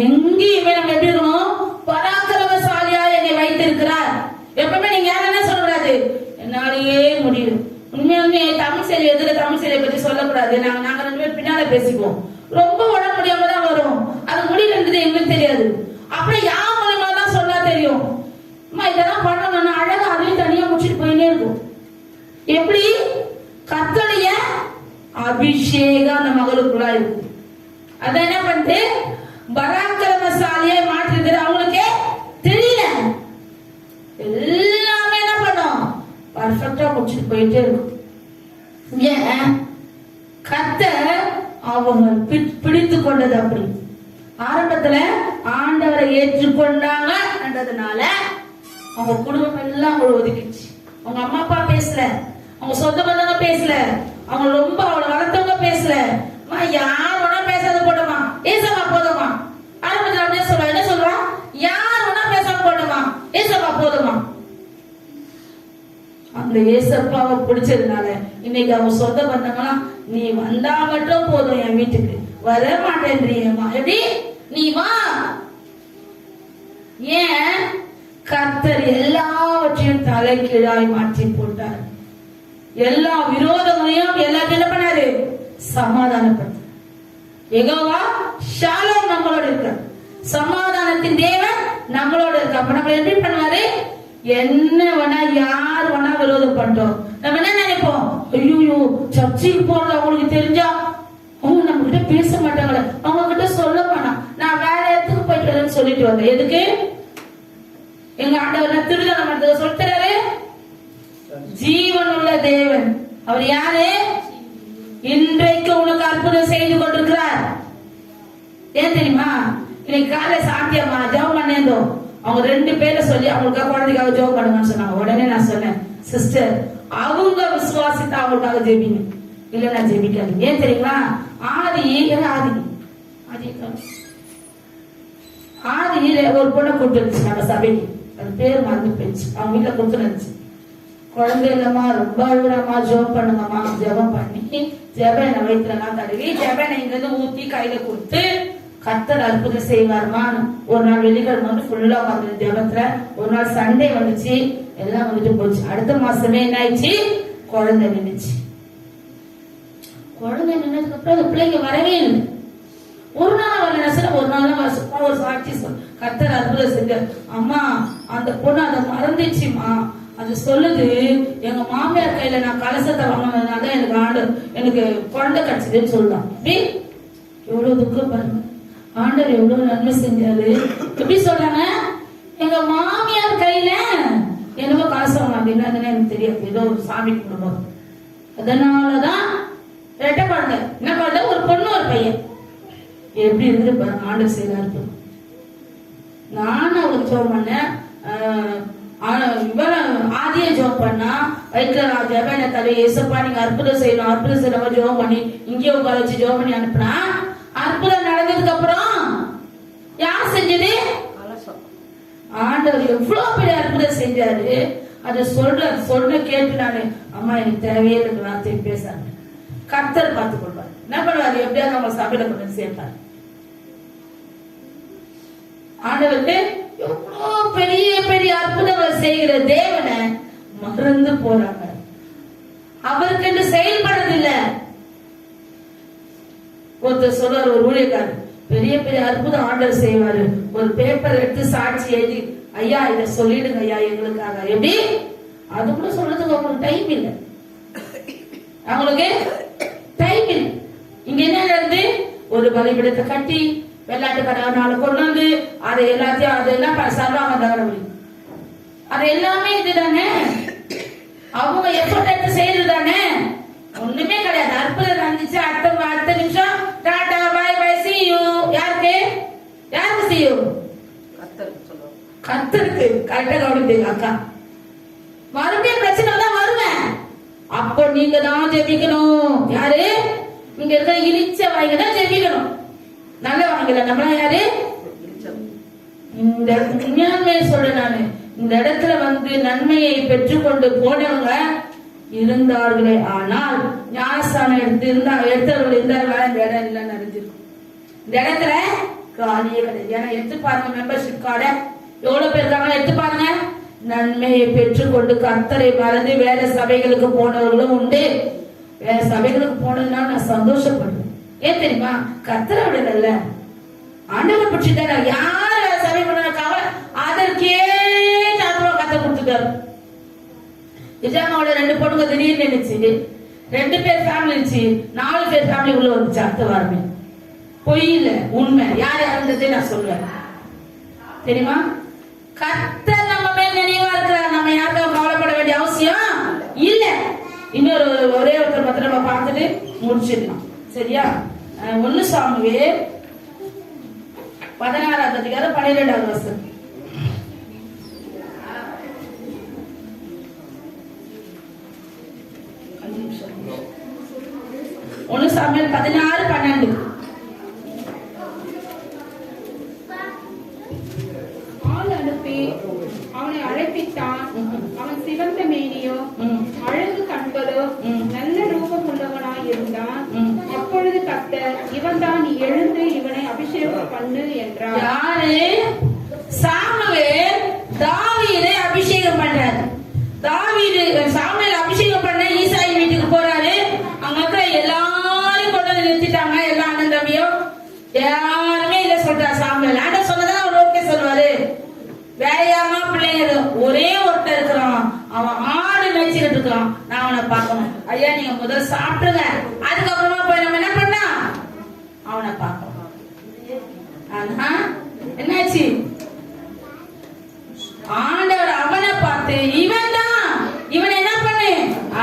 எங்கேயுமே நம்ம எப்படி இருக்கணும், பராக்கிரமசாலியா என்னை வைத்திருக்கிறார். எப்பவுமே நீங்க யாரும் என்ன சொல்லக்கூடாது, என்னாலேயே முடியும். உண்மையாலுமே தமிழ் செய்தி எதுல தமிழ் செய்தியை பத்தி சொல்லக்கூடாது. நாங்க 2 பேரும் பின்னால பேசிக்குவோம். ரொம்ப உடம்பு முடியாம தான் வரும், அது முடியலன்றது எங்களுக்கு தெரியாது. அப்புறம் யார் மூலமா தான் சொன்னா தெரியும். இதெல்லாம் பண்ணணும்னா அழகா அதையும் தனியா முடிச்சுட்டு போயிட்டே இருக்கும். எப்படி கர்த்தருடைய அபிஷேகம் அந்த மகளுக்குள்ள இருக்கு. அத என்ன பண்ணிட்டு பராக்கிரமசாலியை மாற்றிருக்கிற அவங்களுக்கே தெரியல. எல்லாமே என்ன பண்ணும், பர்ஃபெக்டா முடிச்சுட்டு போயிட்டே இருக்கும். ஏன் கர்த்தர் அவங்க பிடித்து கொண்டது அப்படி. ஆரம்பத்துல ஆண்டவரை ஏற்றுக்கொண்டாங்கன்றதுனால அவங்க குடும்பம் எல்லாம் அவங்களை ஒதுக்கிச்சு. அவங்க அம்மா அப்பா பேசல, அவங்க சொந்த பந்தங்க பேசல, அவங்க ரொம்ப அவளை வளர்த்தவங்க பேசல. யார் வேணா பேசாத போட்டோமா, ஏசப்பா போதுமா. ஆரம்பத்துல அப்படியே சொல்லுவா, என்ன சொல்லுவா, யார் வேணா பேசாம போட்டோமா, ஏசப்பா போதுமா. அந்த ஏசப்பாவை பிடிச்சதுனால இன்னைக்கு அவங்க சொந்த பந்தங்களாம், நீ வந்தா மட்டும் போதும், என் வீட்டுக்கு வர மாட்டேன்றியம்மா, எப்படி நீ வா. ஏன் கர்த்தர் எல்லாவற்றையும் தலைகீழாய் மாற்றி போட்டார். எல்லா விரோதங்களையும் எல்லாத்தையும் என்ன பண்ணாரு, சமாதானப்படுத்த. யெகோவா ஷாலோம் நம்மளோட இருக்க, சமாதானத்தின் தேவன் நம்மளோட இருக்க. அப்ப நம்ம எப்படி பண்ணுவாரு, என்ன வேணா யார் வேணா விரோதம் பண்றோம், நம்ம என்ன நினைப்போம், ஐயோ சர்ச்சைக்கு போறது அவங்களுக்கு தெரிஞ்சா அவங்க நம்ம கிட்ட பேச மாட்டாங்களே, அவங்க கிட்ட சொல்ல வேணாம், நான் வேற இடத்துக்கு போயிட்டு வரேன்னு சொல்லிட்டு வந்தேன். எதுக்கு, எங்க ஆண்டவர் திருடன மாட்டேங்க சொல்லிட்டாரு, ஜீவனுள்ள தேவன். அவர் யாரு? இன்றைக்கு உனக்கு அற்புதம் செய்து கொண்டிருக்கிறார். ஏன் தெரியுமா? இன்னைக்கு காலை சாத்தியமா ஜெபம் பண்ணேந்தோம். அவங்க 2 பேரை சொல்லி அவங்களுக்காக குழந்தைக்காக ஜெபம் பண்ணுங்கன்னு சொன்னாங்க. உடனே நான் சொன்னேன், சிஸ்டர் அவங்க விசுவாசித்தா அவங்களுக்காக ஜெபிங்க, இல்ல நான் ஜெபிக்காது. ஏன் தெரியுமா? ஆதியில ஒரு பொண்ணை கூப்பிட்டு இருந்துச்சு நம்ம சபைக்கு. அது பேர் மறந்து போயிடுச்சு. அவங்க வீட்டுல கொடுத்து இருந்துச்சு. குழந்தை இல்லம்மா, ரொம்ப அழுகுறமா, ஜெபம் பண்ணுங்கம்மா. ஜெபம் பண்ணி ஜெபனை வயிற்றுலாம் தடவி ஜெபனை இங்க இருந்து ஊத்தி கையில கொடுத்து கர்த்தர் அற்புதம் செய்வாருமா. ஒரு நாள் வெள்ளிக்கிழமை வந்து ஃபுல்லா வந்து ஜெபத்துல, ஒரு நாள் சண்டே வந்துச்சு, எல்லாம் வந்துட்டு போச்சு. அடுத்த மாசமே என்ன ஆயிடுச்சு? குழந்தை நின்னுச்சு. குழந்தை நின்னதுக்கு அப்புறம் அந்த பிள்ளைங்க வரவே இல்லை. ஒரு நாள் வரல, ஒரு நாள் ஒரு சாட்சி கர்த்தர் அற்புதம் செஞ்ச அம்மா அந்த பொண்ணு அதை மறந்துச்சுமா. அது சொல்லுது, எங்க மாமியார் கையில நான் கலசத்தை வாங்கினதுனால எனக்கு குழந்தை கிடைச்சதுன்னு சொல்லுதான். எவ்வளவு துக்கம் பாருங்க. ஆண்டவர் எவ்வளவு நன்மை செஞ்சாரு. எப்படி சொல்றாங்க? எங்க மாமியார் கையில என்னவோ கலசம் அப்படின்னா எனக்கு தெரியாது, ஏதோ ஒரு சாமி குடும்பம். அதனாலதான் ரெட்டை குழந்தை. என்ன குழந்தை? ஒரு பொண்ணு ஒரு பையன். எப்படி இருந்து பாருங்க ஆண்டவர் செய்யறாரு. நானும் அவளுக்கு ஜெபம் பண்ணேன். ஆதிய ஜெபம் பண்ணா வயிற்றுல ஜெபனை தலை ஏசப்பா நீங்க அற்புதம் செய்யணும், அற்புதம் செய்யணும் ஜெபம் பண்ணி இங்கே உட்கார வச்சு ஜெபம் பண்ணி அனுப்புனா அற்புதம் நடந்ததுக்கு அப்புறம் யார் செஞ்சது? ஆண்டவர் எவ்வளவு பெரிய அற்புதம் செஞ்சாரு. அதை சொல்ற கேட்டு நானு அம்மா எனக்கு தேவையே இருக்கு வார்த்தை பேசாங்க. கர்த்தர் பார்த்துக் கொள்வார். என்ன பண்ணுவாரு? எப்படியாவது நம்ம சபையில கொண்டு சேர்ப்பாரு. ஆண்டவருக்கு எவ்வளவு பெரிய பெரிய அற்புதங்களை செய்கிற தேவனை மறந்து போறாங்க. அவருக்கு செயல்படுறதில்ல. ஒருத்தர் சொல்றாரு, ஒரு ஊழியக்காரர், பெரிய பெரிய அற்புதம் ஆண்டவர் செய்வாரு. ஒரு பேப்பர் எடுத்து சாட்சி எழுதி, ஐயா இதை சொல்லிடுங்க ஐயா எங்களுக்காக. எப்படி? அது கூட சொல்றதுக்கு அவங்களுக்கு டைம் இல்லை. அவங்களுக்கு டைம் இல்லை. இங்க என்ன நடந்து? ஒரு பலிபீடத்தை கட்டி வெள்ளாட்டுக்கடை கொண்டு வந்து அதை எல்லாத்தையும் அதெல்லாம் சர்வாங்க தகவல், அது எல்லாமே இதுதானே. அவங்க எஃபர்ட் எடுத்து செய்யறதுதானே. ஒண்ணுமே கிடையாது. அற்புதம் நடந்துச்சு. அடுத்த நிமிஷம் டாடா பாய் பாய் see you. யாருக்கு see you? கர்த்தருக்கு. கரெக்டா கவனிப்பீங்க அக்கா. மறுபடியும் பிரச்சனை தான் வருவேன். அப்போ நீங்க தான் ஜெபிக்கணும். யாரு? இங்க இருக்க இழிச்ச வாய்ங்க தான் ஜெபிக்கணும். நல்ல வாங்கல நம்மளா யாரு? இந்த உண்மையாலுமே சொல்றேன் நானு, இந்த இடத்துல வந்து நன்மையை பெற்றுக்கொண்டு போனவங்க இருந்தார்களே, ஆனால் ஞானஸ்தானம் எடுத்தவர்கள் இருந்தார்களா? இந்த இடம் இல்லைன்னு அறிஞ்சிருக்கும். இந்த இடத்துல காலியே கிடையாது. ஏன்னா எடுத்து பாருங்க, மெம்பர்ஷிப் கார்டை எவ்வளவு பேர் இருக்காங்க எடுத்து பாருங்க. நன்மையை பெற்றுக்கொண்டு கர்த்தரை மறந்து வேற சபைகளுக்கு போனவர்களும் உண்டு. வேற சபைகளுக்கு போனதுனால நான் சந்தோஷப்படுறேன். ஏன் தெரியுமா? கர்த்தரை விடல, ஆண்டவர் பிடிச்சிட்டாரு. யார் வேற சபை பண்ணாக்காக அதற்கே கத்த கொடுத்துட்டாரு. நிஜாமாவோட 2 பொண்ணுங்க திடீர்னு நினைச்சு 2 பேர் ஃபேமிலி இருந்துச்சு, 4 பேர் ஃபேமிலி உள்ள வந்துச்சு அடுத்த வாரமே. பொய் இல்ல, உண்மை. யார் இறந்ததே நான் சொல்றேன். தெரியுமா? கர்த்தர் நம்ம மேல் நினைவா இருக்கிறார். நம்ம யாருக்கும் கவலைப்பட வேண்டிய அவசியம் இல்ல. இன்னொரு ஒரே ஒருத்தர் பத்திரம் நம்ம பார்த்துட்டு முடிச்சிடலாம். சரியா? 1 சாமுவேல் 16ஆம் அதிகாரம் 12ஆவது வசனம். 1 சாமுவேல் 16:12. ஆள் அனுப்பி அவனை அழைப்பித்தான். அவன் சிவந்த மேனியோ அழகு கண்களோ நல்ல ரூபம் உள்ளவனாய் இருந்தான். அப்பொழுது கர்த்தர், இவன் தான், நீ எழுந்து இவனை அபிஷேகம் பண்ணு என்றார். யாரு? சாமுவேல் தாவீதை அபிஷேகம் பண்றாரு. தாவீது சாமுவேல் அபிஷேகம் பண்ண ஈசாய் வீட்டுக்கு போறாரு. அங்க இருக்கிற எல்லாரும் கொண்டு வந்து நிறுத்திட்டாங்க. எல்லா அண்ணன் தம்பியும் யாருமே இல்ல சொல்றாரு. சாமுவேல் ஆண்டவர் சொன்னதான் அவர் ஓகே சொல்லுவாரு. வேற யாருமா பிள்ளைங்க? ஒரே ஒருத்தர் இருக்கிறான், அவன் ஆடு மேய்ச்சிட்டு இருக்கான். நான் அவனை பார்க்கணும். ஐயா நீங்க முதல்ல சாப்பிட்டுங்க, அதுக்கப்புறமா போய் நம்ம என்ன பண்ணா அவனை பார்க்கணும். ஆனா என்னாச்சு? ஆண்டவர் அவனை பார்த்து, இவன் தான், இவனை என்ன பண்ணு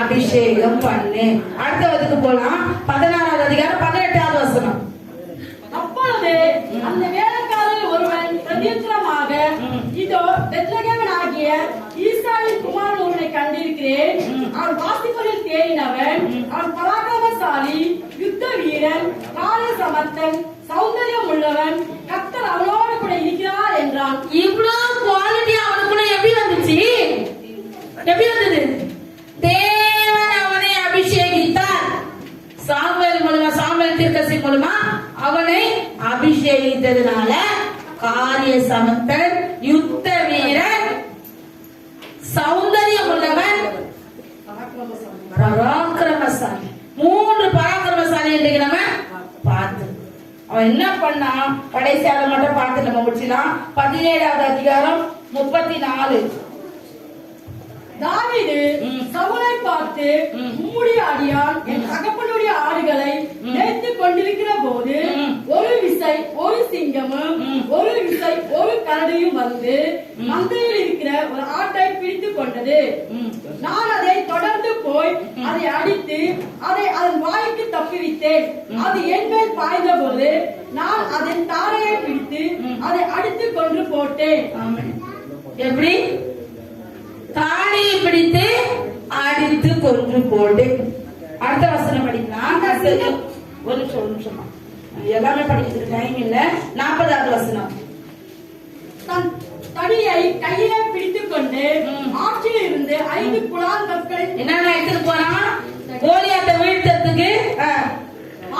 அபிஷேகம் பண்ணு. அடுத்ததுக்கு போலாம். 16வது அதிகாரம் 18வது வசனம். அப்பொழுது அந்த வேலைக்காரர் ஒருவன் பிரதியுத்தரமாக, இதோ பெத்லகேமனாகிய ஈசாயின் குமாரன் ஒருவனை கண்டிருக்கிறேன். அவன் வாசிப்பதில் தேறினவன், அவன் பராக்கிரமசாலி, யுத்த வீரன், காரிய சமர்த்தன், சௌந்தரியம் உள்ளவன், கர்த்தர் அவனோடு கூட இருக்கிறார் என்றான். இவ்வளவு குவாலிட்டி அவனுக்குள்ள எப்படி வந்துச்சு? எப்படி வந்தது? தேவன் அவனை அபிஷேகித்தார். சாமுவேல் மூலமா, சாமுவேல் தீர்க்கதரிசி மூலமா அவனை அபிஷேகித்ததுனால காரிய சமர்த்தன், யுத்த வீரன், சௌந்தரியம் உள்ளவன், பராக்கிரமசாலி. 3 பராக்கிரமசாலி என்று நம்ம பார்த்து அவன் என்ன பண்ணான்? கடைசியாக மட்டும் பார்த்து நம்ம முடிச்சலாம். 17வது அதிகாரம் 34. தாவீது சவுலை பார்த்து, உம்முடைய அடியான் என் தகப்பனுடைய ஆடுகளை மேய்த்துக் கொண்டிருக்கிற போது ஒரு விசை ஒரு சிங்கமும் ஒரு விசை ஒரு கரடியும் வந்து மந்தையில் இருக்கிற ஒரு ஆட்டை பிடித்துக் கொண்டது. நான் அதை தொடர்ந்து போய் அதை அடித்து அதை அதன் வாய்க்கு தப்புவித்தேன். அது என் மேல் பாய்ந்த போது நான் அதன் தாரையை பிடித்து அதை அடித்து கொன்று போட்டேன். எப்படி? தாடியை பிடித்து அடித்து கொன்று போட்டு. அடுத்த வசனம் படிக்கலாம். ஒரு நிமிஷம் எல்லாமே படிக்கிறதுக்கு டைம் இல்ல. 40வது வசனம். தன் தடியை கையிலே பிடித்துக் கொண்டு ஆற்றில் இருந்து 5 குழால் கற்களை என்னென்ன எடுத்துட்டு போறான்? கோலியாத்தை வீழ்த்தத்துக்கு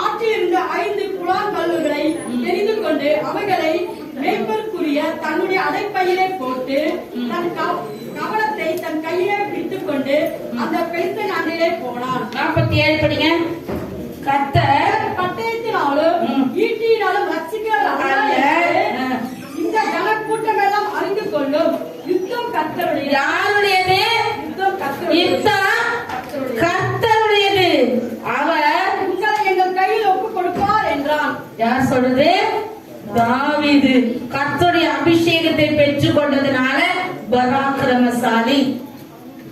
ஆற்றில் இருந்த 5 குழால் கல்லுகளை தெரிந்து கொண்டு அவைகளை மேய்ப்பதற்குரிய தன்னுடைய அடைப்பையிலே போட்டு தன் கவனத்தை தன் கையிலே பிடித்துக் கொண்டு அந்த பெலிஸ்தன் அண்டையிலே போனான். 47 படிங்க. கர்த்தர் பட்டயத்தினாலும் ஈட்டியினாலும் ரட்சிக்க இந்த ஜனக்கூட்டம் எல்லாம் அறிந்து கொள்ளும். யுத்தம் கர்த்தருடைய. யாருடையது? யுத்தம் கர்த்தருடைய. யுத்தம் கர்த்தருடையது. அவர் உங்களை எங்கள் கையில் ஒப்புக் கொடுப்பார் என்றான். யார் சொல்றது? தாவீது. கர்த்தருடைய அபிஷேகத்தை பெற்றுக் கொண்டதுனால பராக்கிரமசாலி.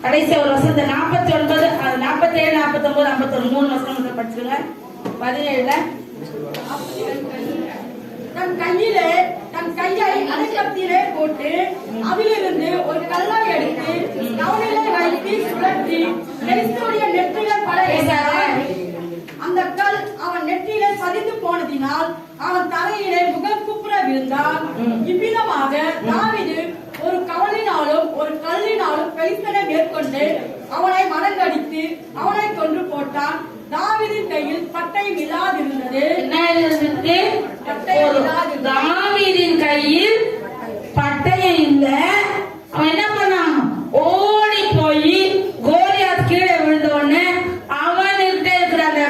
கடைசி ஒரு வசனத்தை 49, 47, 49, 51 3 வசனம் படிச்சுங்க. 17ல தன் கையை அணைக்கத்திலே போட்டு அதிலிருந்து ஒரு கல்லை எடுத்து கவனிலே வைத்து சுழற்றி பெலிஸ்தருடைய நெற்றியிலே பட அந்த கல் அவன் நெற்றியிலே பதிந்து போனதினால் அவன் தலையிலே முகம் குப்புற விழுந்தான். இவ்விதமாக தாவீது ஒரு கவலினாலும் ஒரு கல்லினாலும் பெலிஸ்தனை மேற்கொண்டு அவனை மடங்கடித்து அவனை கொன்று போட்டான். தாவீதின் கையில் பட்டயம் இல்லாதிருந்தது. என்ன இருந்தது? தாவீதின் கையில் பட்டயம் இல்ல. அவன் என்ன பண்ணான்? ஓடி போய் கோலியாத் கீழே விழுந்தோடனே அவன்கிட்ட இருக்கிற அந்த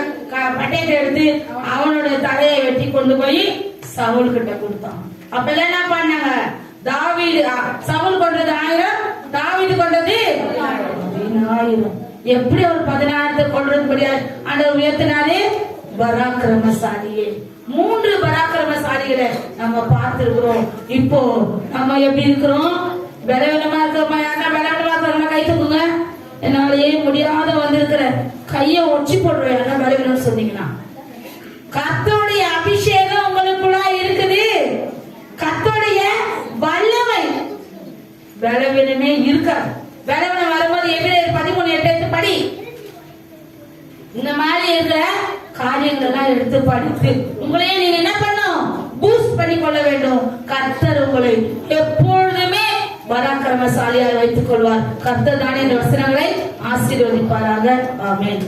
பட்டயத்தை எடுத்து அவனோட தலையை வெட்டி கொண்டு போய் சவுல் கிட்ட கொடுத்தான். அப்ப என்ன பண்ணாங்க? தாவீது சவுல் கொண்டது 1000, தாவீது கொண்டது 10,000. எப்படி ஒரு 10,000 கொள்றதுபடியா ஆண்டவர் உயர்த்தினாரு? பராக்கிரமசாலியே. 3 பராக்கிரமசாலிகளை நம்ம பார்த்திருக்கிறோம். இப்போ நம்ம எப்படி இருக்கிறோம்? பலவீனமா இருக்கிறோமா? யாரா பலவீனமா இருக்கிறோமா? கை தூக்குங்க. என்னாலேயே முடியாத வந்திருக்கிற கைய ஒச்சி போடுறேன். என்ன பலவீனம் சொன்னீங்கன்னா, கர்த்தருடைய அபிஷேகம் உங்களுக்குள்ள இருக்குது. கர்த்தருடைய வல்லமை பலவீனமே இருக்காது. பலவீனம் வரும்போது எபிரேயர் 13:8 படி. இந்த மாதிரி இருக்கிற காரியங்கள் எல்லாம் எடுத்து படித்து உங்களையே நீங்க என்ன பண்ணும்? பூஸ்ட் பண்ணி கொள்ள வேண்டும். கர்த்தர் உங்களை எப்பொழுதுமே பராக்கிரமசாலியாக வைத்துக் கொள்வார். கர்த்தர் தானே இந்த வசனங்களை ஆசீர்வதிப்பாராக. ஆமென்.